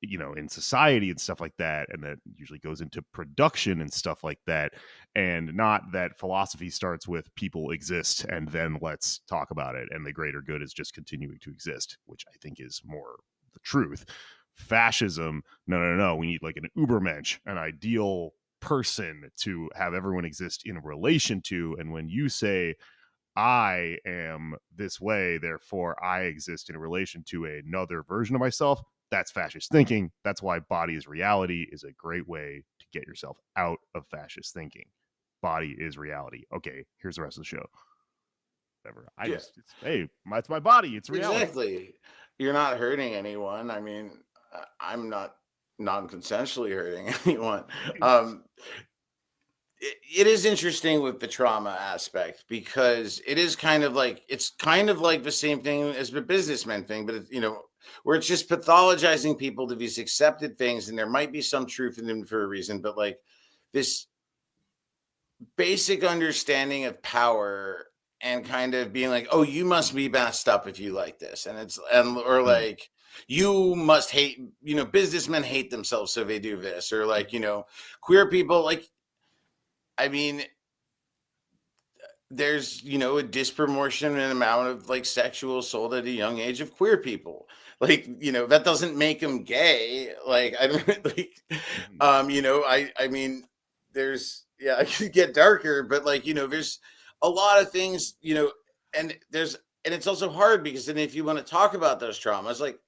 in society and stuff like that, and that usually goes into production and stuff like that, and not that philosophy starts with people exist and then let's talk about it and the greater good is just continuing to exist, which I think is more the truth. Fascism, no, we need like an Ubermensch, an ideal person to have everyone exist in relation to, and when you say I am this way, therefore I exist in relation to another version of myself, that's fascist thinking. That's why body is reality is a great way to get yourself out of fascist thinking. Body is reality. Okay, here's the rest of the show. Whatever. It's my body. It's reality. Exactly. You're not hurting anyone. I mean, I'm not non-consensually hurting anyone. It is interesting with the trauma aspect, because it is kind of like the same thing as the businessman thing, but where it's just pathologizing people to these accepted things, and there might be some truth in them for a reason, but like this basic understanding of power and kind of being like, oh, you must be messed up if you like this, or like you must hate, businessmen hate themselves so they do this, or like, queer people, like, I mean, there's, a disproportionate amount of like sexual assault at a young age of queer people. Like, that doesn't make them gay. Like, I don't like, I mean, there's, I could get darker, but like, there's a lot of things, and there's and it's also hard because then if you want to talk about those traumas, like,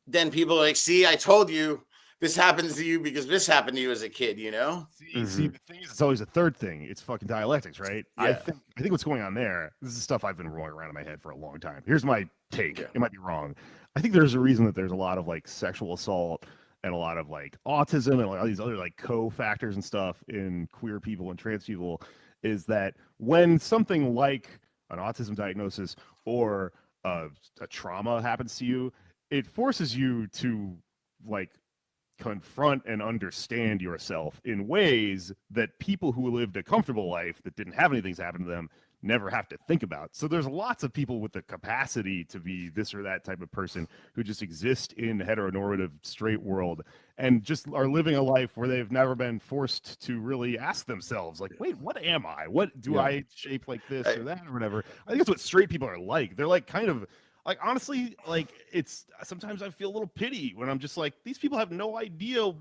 then people are like, see, I told you this happens to you because this happened to you as a kid, you know? See, the thing is, it's always a third thing. It's fucking dialectics, right? Yeah. I think what's going on there, this is stuff I've been rolling around in my head for a long time. Here's my take. Yeah. It might be wrong. I think there's a reason that there's a lot of like sexual assault and a lot of like autism and all these other like co-factors and stuff in queer people and trans people, is that when something like an autism diagnosis or a trauma happens to you, it forces you to like confront and understand yourself in ways that people who lived a comfortable life that didn't have anything happen to them never have to think about. So there's lots of people with the capacity to be this or that type of person who just exist in heteronormative straight world and just are living a life where they've never been forced to really ask themselves, like, wait, what am I? What do I shape like this or that or whatever? I think that's what straight people are like. They're like kind of like, honestly, like, it's sometimes I feel a little pity when I'm just like, these people have no idea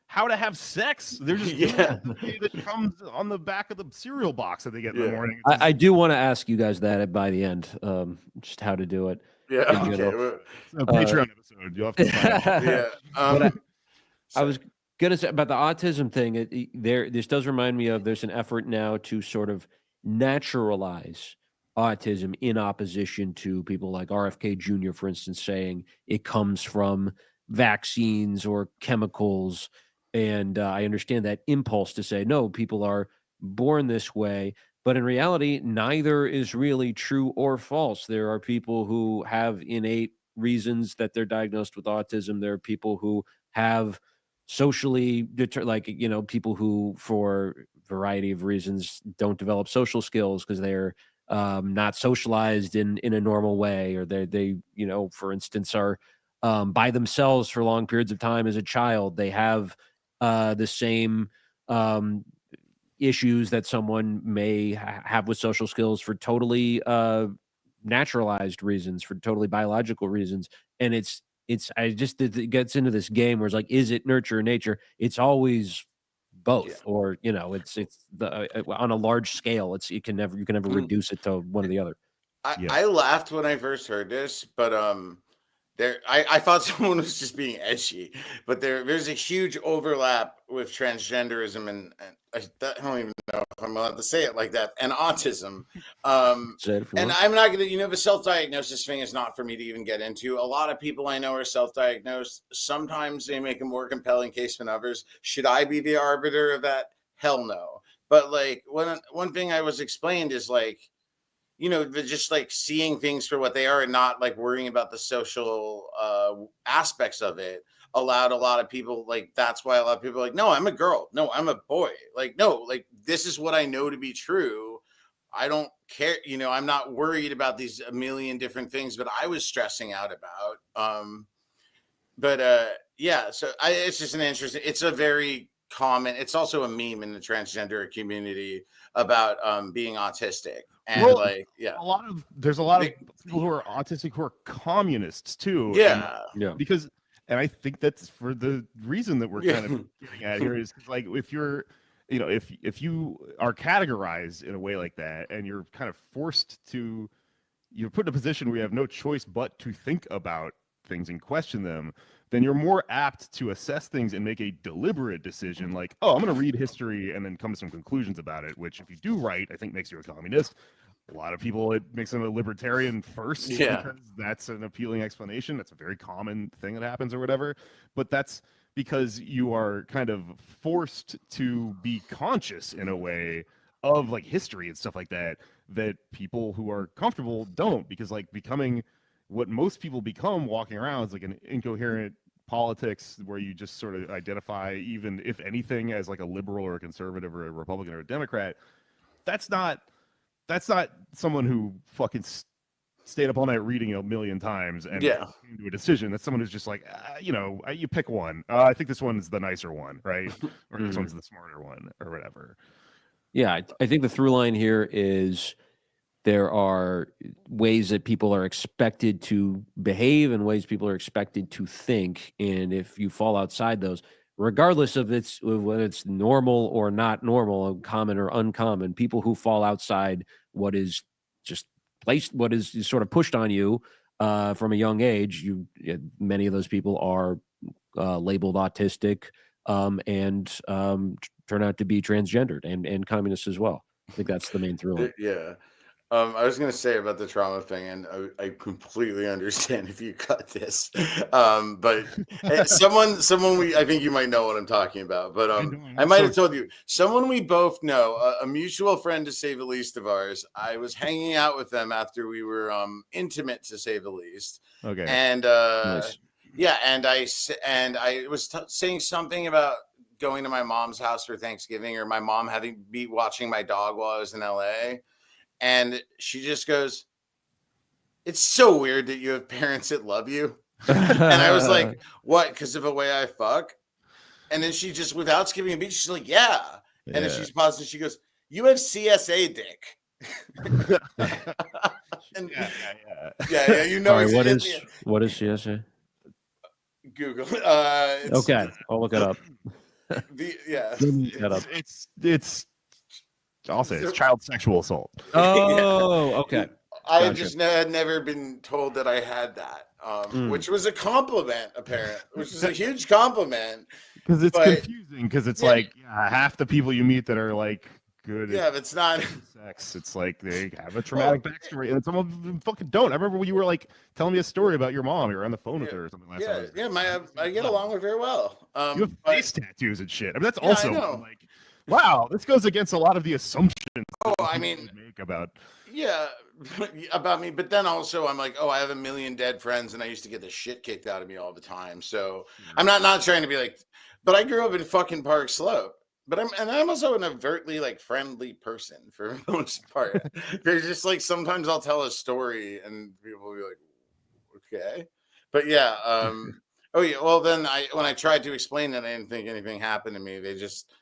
how to have sex. They're just doing the way that comes on the back of the cereal box that they get in the morning. I do want to ask you guys that by the end, just how to do it. Yeah. Okay. It's a Patreon episode. You'll have to find it. Yeah. I was gonna say about the autism thing. This does remind me of there's an effort now to sort of naturalize autism in opposition to people like RFK Jr., for instance, saying it comes from vaccines or chemicals. And I understand that impulse to say, no, people are born this way. But in reality, neither is really true or false. There are people who have innate reasons that they're diagnosed with autism. There are people who have socially people who, for a variety of reasons, don't develop social skills because they're not socialized in a normal way, or they for instance, are by themselves for long periods of time as a child. They have the same issues that someone may have with social skills for totally naturalized reasons, for totally biological reasons. And it gets into this game where it's like, is it nurture or nature? It's always both, or it's the on a large scale. You can never reduce it to one or the other. I laughed when I first heard this, but I thought someone was just being edgy, but there's a huge overlap with transgenderism and I don't even know if I'm allowed to say it like that, and autism. And I'm not gonna, the self-diagnosis thing is not for me to even get into. A lot of people I know are self-diagnosed. Sometimes they make a more compelling case than others. Should I be the arbiter of that? Hell no. But like one thing I was explained is like, just like seeing things for what they are and not like worrying about the social aspects of it allowed a lot of people, like, that's why a lot of people are like, no, I'm a girl. No, I'm a boy. Like, no, like, this is what I know to be true. I don't care. I'm not worried about these a million different things, but I was stressing out about. Yeah, so it's just an interesting, it's a very common, it's also a meme in the transgender community about being autistic. And there's a lot of people who are autistic who are communists too. Because I think that's for the reason that we're kind of getting at here is like, if you're, if you are categorized in a way like that and you're kind of forced to, you're put in a position where you have no choice but to think about things and question them, then you're more apt to assess things and make a deliberate decision like, oh, I'm going to read history and then come to some conclusions about it, which if you do right, I think makes you a communist. A lot of people, it makes them a libertarian first because that's an appealing explanation. That's a very common thing that happens or whatever. But that's because you are kind of forced to be conscious in a way of like history and stuff like that people who are comfortable don't, because like becoming what most people become walking around is like an incoherent politics where you just sort of identify, even if anything, as like a liberal or a conservative or a Republican or a Democrat. That's not someone who fucking stayed up all night reading a million times and came to a decision. That's someone who's just like, you pick one. I think this one's the nicer one, right? Or this one's the smarter one, or whatever. Yeah, I think the through line here is there are ways that people are expected to behave and ways people are expected to think. And if you fall outside those, regardless of whether it's normal or not normal, common or uncommon, people who fall outside what is just is sort of pushed on you from a young age. Many of those people are labeled autistic and turn out to be transgendered and communists as well. I think that's the main through. Yeah. I was going to say about the trauma thing, and I completely understand if you cut this. But I think you might know what I'm talking about, but I might have told you, someone we both know, a mutual friend to say the least of ours. I was hanging out with them after we were intimate, to say the least. Okay. And Nice. yeah, and I was saying something about going to my mom's house for Thanksgiving, or my mom having be watching my dog while I was in LA. And she just goes, "It's so weird that you have parents that love you." And I was like, "What? Because of the way I fuck?" And then she just, without skipping a beat, she's like, "Yeah." And then she's paused and she goes, "You have CSA dick." And yeah. You know, Sorry, what is CSA? Google. Okay, I'll look it up. It's I'll say it's child sexual assault. Oh, okay. I had never been told that I had that, which was a compliment, apparently, which is a huge compliment. Because it's confusing, because it's like half the people you meet that are like good at it's not sex. It's like they have a traumatic backstory, and some of them fucking don't. I remember when you were like telling me a story about your mom. You were on the phone with her or something last time. I get along with her well. You have face tattoos and shit. I mean, that's also like, wow, this goes against a lot of the assumptions. Make about about me, but then also I'm like, I have a million dead friends, and I used to get the shit kicked out of me all the time. So I'm not trying to be like, but I grew up in fucking Park Slope. But I'm also an overtly like friendly person for the most part. There's just like sometimes I'll tell a story and people will be like, okay, but yeah. Well, then when I tried to explain that I didn't think anything happened to me, they just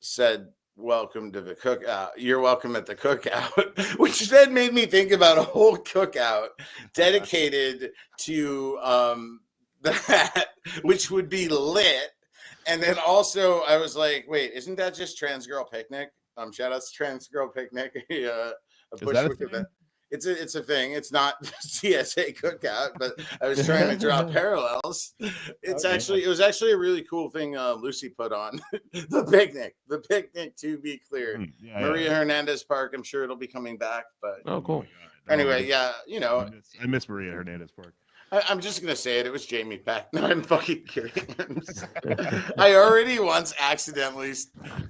said, "Welcome to the cookout. You're welcome at the cookout," which then made me think about a whole cookout dedicated to that, which would be lit. And then also I was like, wait, isn't that just Trans Girl Picnic? Shout out to Trans Girl Picnic. A Bushwick event. It's a thing. It's not CSA cookout, but I was trying to draw parallels. It was actually a really cool thing Lucy put on. The picnic, to be clear. Maria Hernandez Park. I'm sure it'll be coming back, but cool. Anyway, I miss Maria Hernandez Park. I'm just going to say it. It was Jamie Peck. No, I'm fucking kidding. I already once accidentally,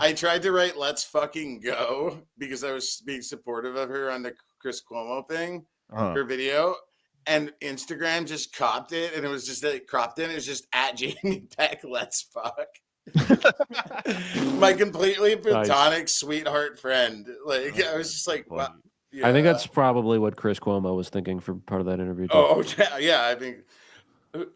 I tried to write "Let's fucking go" because I was being supportive of her on the Chris Cuomo thing, her video, and Instagram just copped it. And it was just cropped in. It was just at Jamie Peck, "Let's fuck." My completely platonic sweetheart friend. Like, I was just like, wow. Yeah. I think that's probably what Chris Cuomo was thinking for part of that interview. Yeah, I think.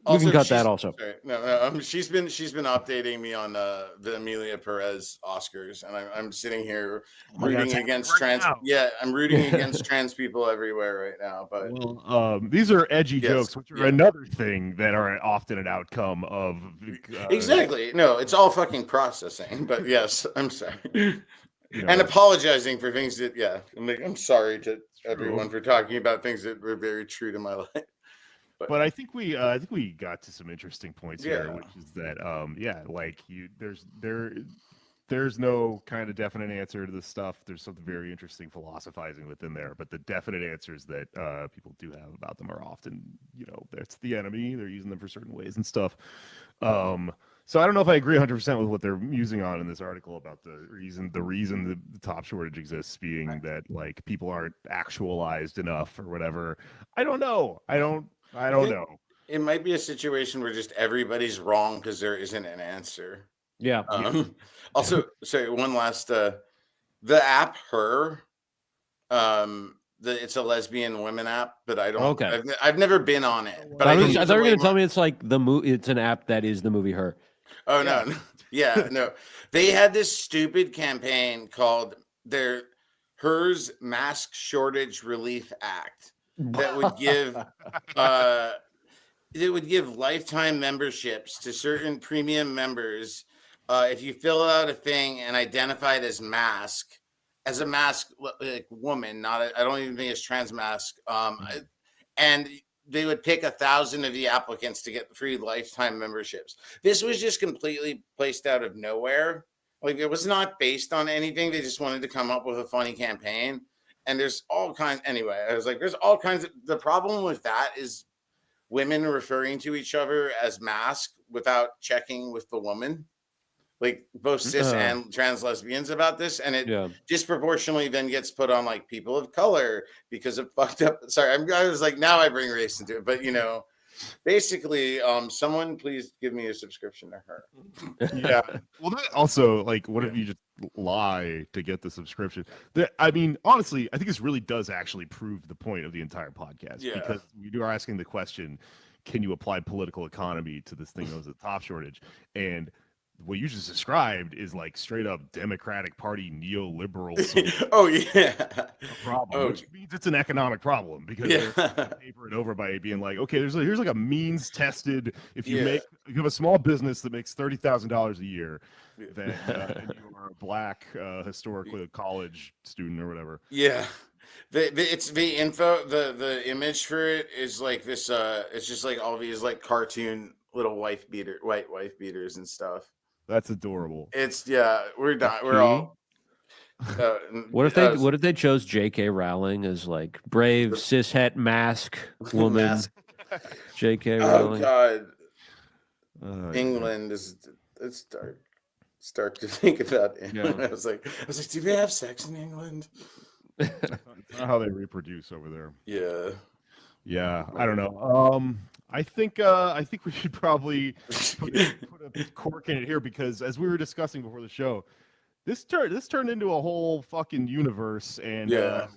Also, you can cut that also. Sorry, no, she's been updating me on the Amelia Perez Oscars, and I'm sitting here rooting against trans. Yeah, I'm rooting against trans people everywhere right now. But these are edgy jokes, which are another thing that are often an outcome of. Exactly. No, it's all fucking processing. But yes, I'm sorry. And apologizing for things that, I'm sorry to everyone for talking about things that were very true to my life. But I think we got to some interesting points here, which is that there's no kind of definite answer to this stuff. There's something very interesting philosophizing within there, but the definite answers that people do have about them are often, that's the enemy. They're using them for certain ways and stuff. So I don't know if I agree 100% with what they're musing on in this article about the reason the top shortage exists being that like people aren't actualized enough or whatever. I don't know. I don't know. It might be a situation where just everybody's wrong because there isn't an answer. Yeah. Also, sorry, one last the app Her, it's a lesbian women app, but I don't. Okay. I've never been on it. But I thought you were going to tell me it's like it's an app that is the movie Her. Oh no. Yeah, no. They had this stupid campaign called Her's Mask Shortage Relief Act that would give lifetime memberships to certain premium members if you fill out a thing and identified as mask, as a mask like woman, I don't even think it's trans mask. And they would pick 1,000 of the applicants to get free lifetime memberships. This was just completely placed out of nowhere. Like it was not based on anything. They just wanted to come up with a funny campaign. And there's all kinds. Anyway, I was like, there's all kinds of. The problem with that is women referring to each other as mask without checking with the woman. Like both cis and trans lesbians about this, and it disproportionately then gets put on like people of color because of fucked up. Sorry, I was like, now I bring race into it, but you know, basically, someone please give me a subscription to her. Yeah. Well, that also, like, what if you just lie to get the subscription? I mean, honestly, I think this really does actually prove the point of the entire podcast because we are asking the question, can you apply political economy to this thing that was a top shortage? And what you just described is like straight up Democratic Party neoliberal problem, which means it's an economic problem because they're paper it over by being like, okay, here's like a means tested. If you have a small business that makes $30,000 a year, then and you are a black historically college student or whatever. Yeah. It's the info, the image for it is like this. It's just like all these like cartoon little white wife beaters and stuff. That's adorable. It's we're done. We're all. What if they chose J.K. Rowling as like brave cishet mask woman? J.K. Rowling. Oh God, England is it's dark. Start to think about England. Yeah. I was like, do they have sex in England? It's not how they reproduce over there. Yeah. I don't know. I think we should probably put a cork in it here because as we were discussing before the show, this turned into a whole fucking universe, and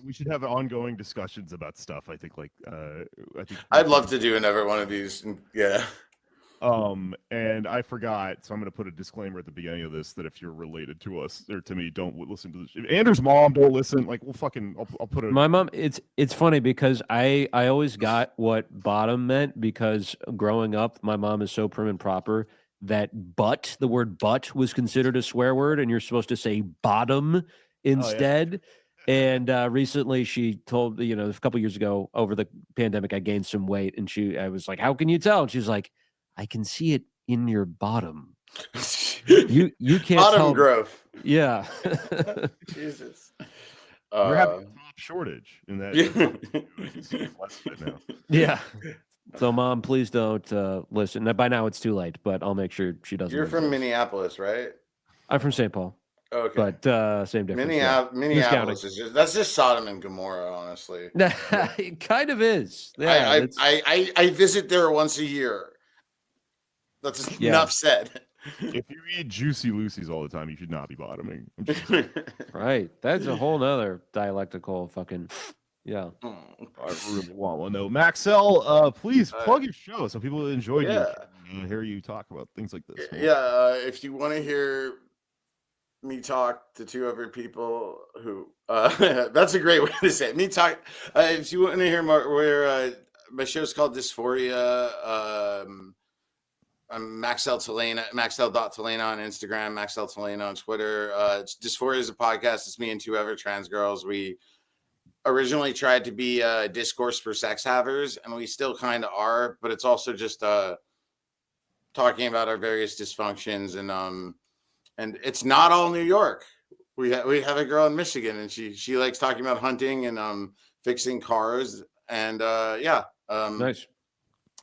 we should have ongoing discussions about stuff. I think I'd love to do another one of these. Yeah. And I forgot, so I'm going to put a disclaimer at the beginning of this that if you're related to us or to me, don't listen to this. If Andrew's mom, don't listen. Like, I'll put it. My mom. It's funny because I always got what bottom meant because growing up, my mom is so prim and proper that the word "but" was considered a swear word, and you're supposed to say "bottom" instead. And recently she told, a couple years ago over the pandemic, I gained some weight, and I was like, "How can you tell?" And she's like, I can see it in your bottom. You can't bottom tell. growth. Yeah. Jesus. We're having a top shortage in that. Yeah. So, Mom, please don't listen. By now, it's too late, but I'll make sure she doesn't. You're from Minneapolis, right? I'm from St. Paul. Okay. But same difference. Minneapolis is that's just Sodom and Gomorrah, honestly. It kind of is. Yeah, I visit there once a year. That's enough said. If you eat Juicy Lucy's all the time, you should not be bottoming. Right. That's a whole nother dialectical fucking. Yeah. I really want to know. Maxelle, please plug your show so people enjoy you and hear you talk about things like this. Yeah. If you want to hear me talk to two other people who that's a great way to say it. Me talk. If you want to hear more, my show's called Dysphoria. I'm Maxelle Talena, Maxelle.Talena on Instagram, Maxelle Talena on Twitter. Dysphoria is a podcast. It's me and two other trans girls. We originally tried to be a discourse for sex havers, and we still kind of are, but it's also just talking about our various dysfunctions, and it's not all New York. We have a girl in Michigan, and she likes talking about hunting and fixing cars, and nice.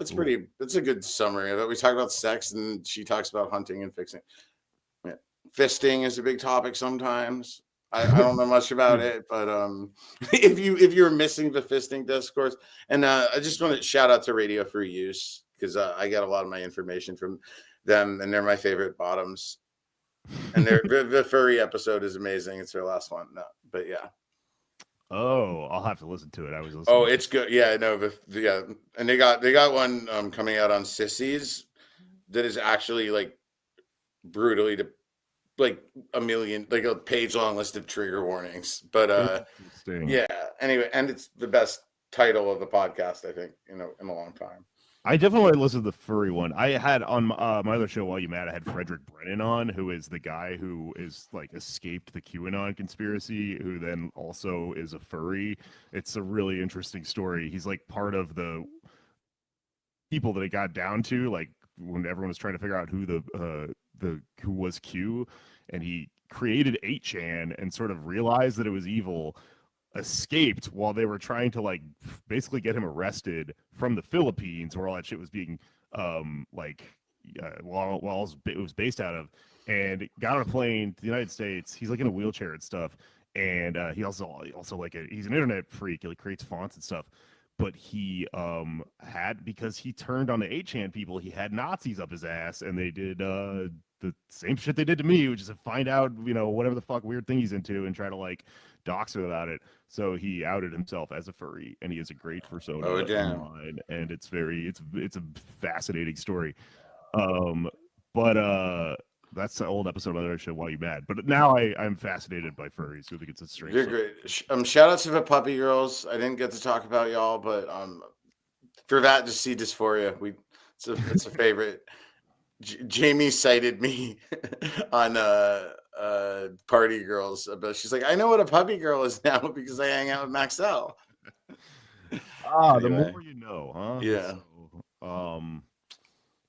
It's a good summary of it. We talk about sex and she talks about hunting and fixing. Yeah. Fisting is a big topic sometimes. I don't know much about it, but if you're missing the fisting discourse, and I just want to shout out to Radio Free Use because I get a lot of my information from them, and they're my favorite bottoms. And the furry episode is amazing. It's their last one. No, but yeah. Oh, I'll have to listen to it. I was listening. Oh, it's good. Yeah, no, and they got one coming out on sissies that is actually like brutally like a page long list of trigger warnings. But yeah. Anyway, and it's the best title of the podcast I think in a long time. I definitely want to listen to the furry one. I had on my other show, While You Mad, I had Frederick Brennan on, who is the guy who is like escaped the QAnon conspiracy, who then also is a furry. It's a really interesting story. He's like part of the people that it got down to, like when everyone was trying to figure out who who was Q, and he created 8chan and sort of realized that it was evil, escaped while they were trying to like basically get him arrested from the Philippines, where all that shit was being while it was based out of, and got on a plane to the United States. He's like in a wheelchair and stuff, and he also like he's an internet freak. He like, creates fonts and stuff. But he had, because he turned on the 8chan people, he had Nazis up his ass, and they did the same shit they did to me, which is to find out, whatever the fuck weird thing he's into and try to like dox him about it. So he outed himself as a furry, and he has a great persona online, and it's a fascinating story. But that's the old episode of the show, While You Mad. But now I'm fascinated by furries. I think it's a strange. You're great. Shout out to the puppy girls. I didn't get to talk about y'all, but for that, just see Dysphoria. It's a favorite. Jamie cited me on Party Girls, but she's like, I know what a puppy girl is now because I hang out with Maxelle. Anyway. The more you know, huh? Yeah. So,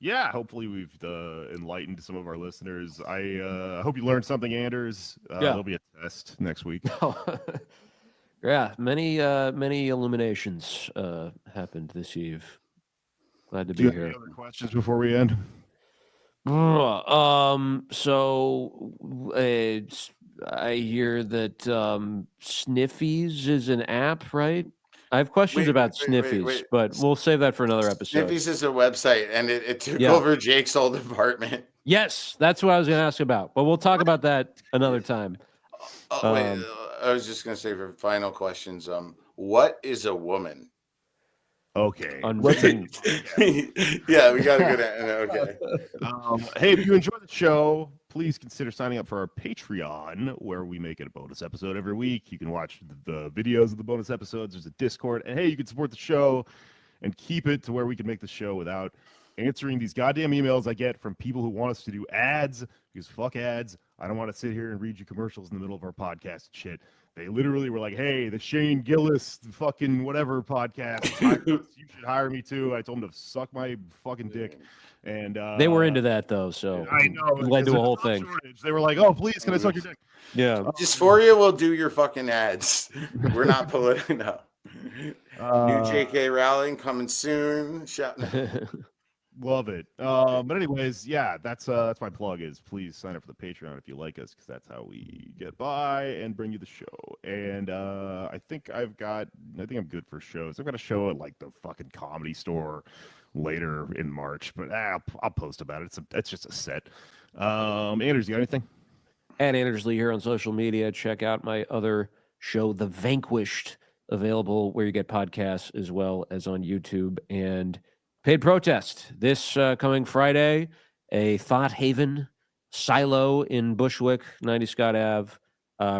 yeah, hopefully we've enlightened some of our listeners. I hope you learned something, Anders. There'll be a test next week. Yeah, many illuminations happened this eve. Glad to be here. Any other questions before we end? So I hear that Sniffies is an app, right? I have questions about Sniffies, but we'll save that for another episode. Sniffies is a website, and it took over Jake's old apartment. Yes, that's what I was going to ask about, but we'll talk about that another time. Wait, I was just going to say for final questions, what is a woman? Okay. Yeah, we got to go down. Okay. Hey, if you enjoy the show, please consider signing up for our Patreon, where we make it a bonus episode every week. You can watch the videos of the bonus episodes. There's a Discord. And hey, you can support the show and keep it to where we can make the show without answering these goddamn emails I get from people who want us to do ads, because fuck ads. I don't want to sit here and read you commercials in the middle of our podcast and shit. They literally were like, hey, the Shane Gillis fucking whatever podcast, you should hire me too. I told them to suck my fucking dick. And they were into that though, so I know it led to a whole thing. Shortage. They were like, "Oh, please, can I suck your dick?" Yeah, Dysphoria will do your fucking ads. We're not political. No. New JK Rowling coming soon. Love it. But anyways, yeah, that's my plug. Is please sign up for the Patreon if you like us, because that's how we get by and bring you the show. And I think I'm good for shows. I've got a show at like the fucking Comedy Store later in March, but I'll post about it. It's just a set. Anders, you got anything? At Anders Lee here on social media. Check out my other show, The Vanquished, available where you get podcasts as well as on YouTube. And Paid Protest this coming Friday, a Thought Haven silo in Bushwick, 90 Scott Ave,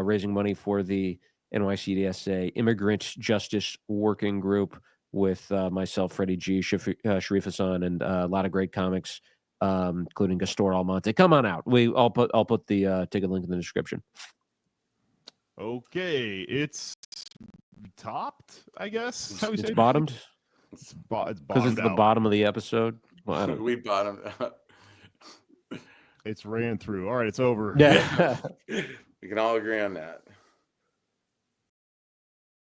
raising money for the NYCDSA Immigrant Justice Working Group with myself, Freddie G, Sharif Hassan, and a lot of great comics, including Gastor Almonte. Come on out. I'll put the ticket link in the description. Okay, it's topped, I guess. How it's bottomed. It's bottomed because it's the bottom of the episode. Well, I don't know. We bottomed out. It's ran through. All right, it's over. Yeah. We can all agree on that.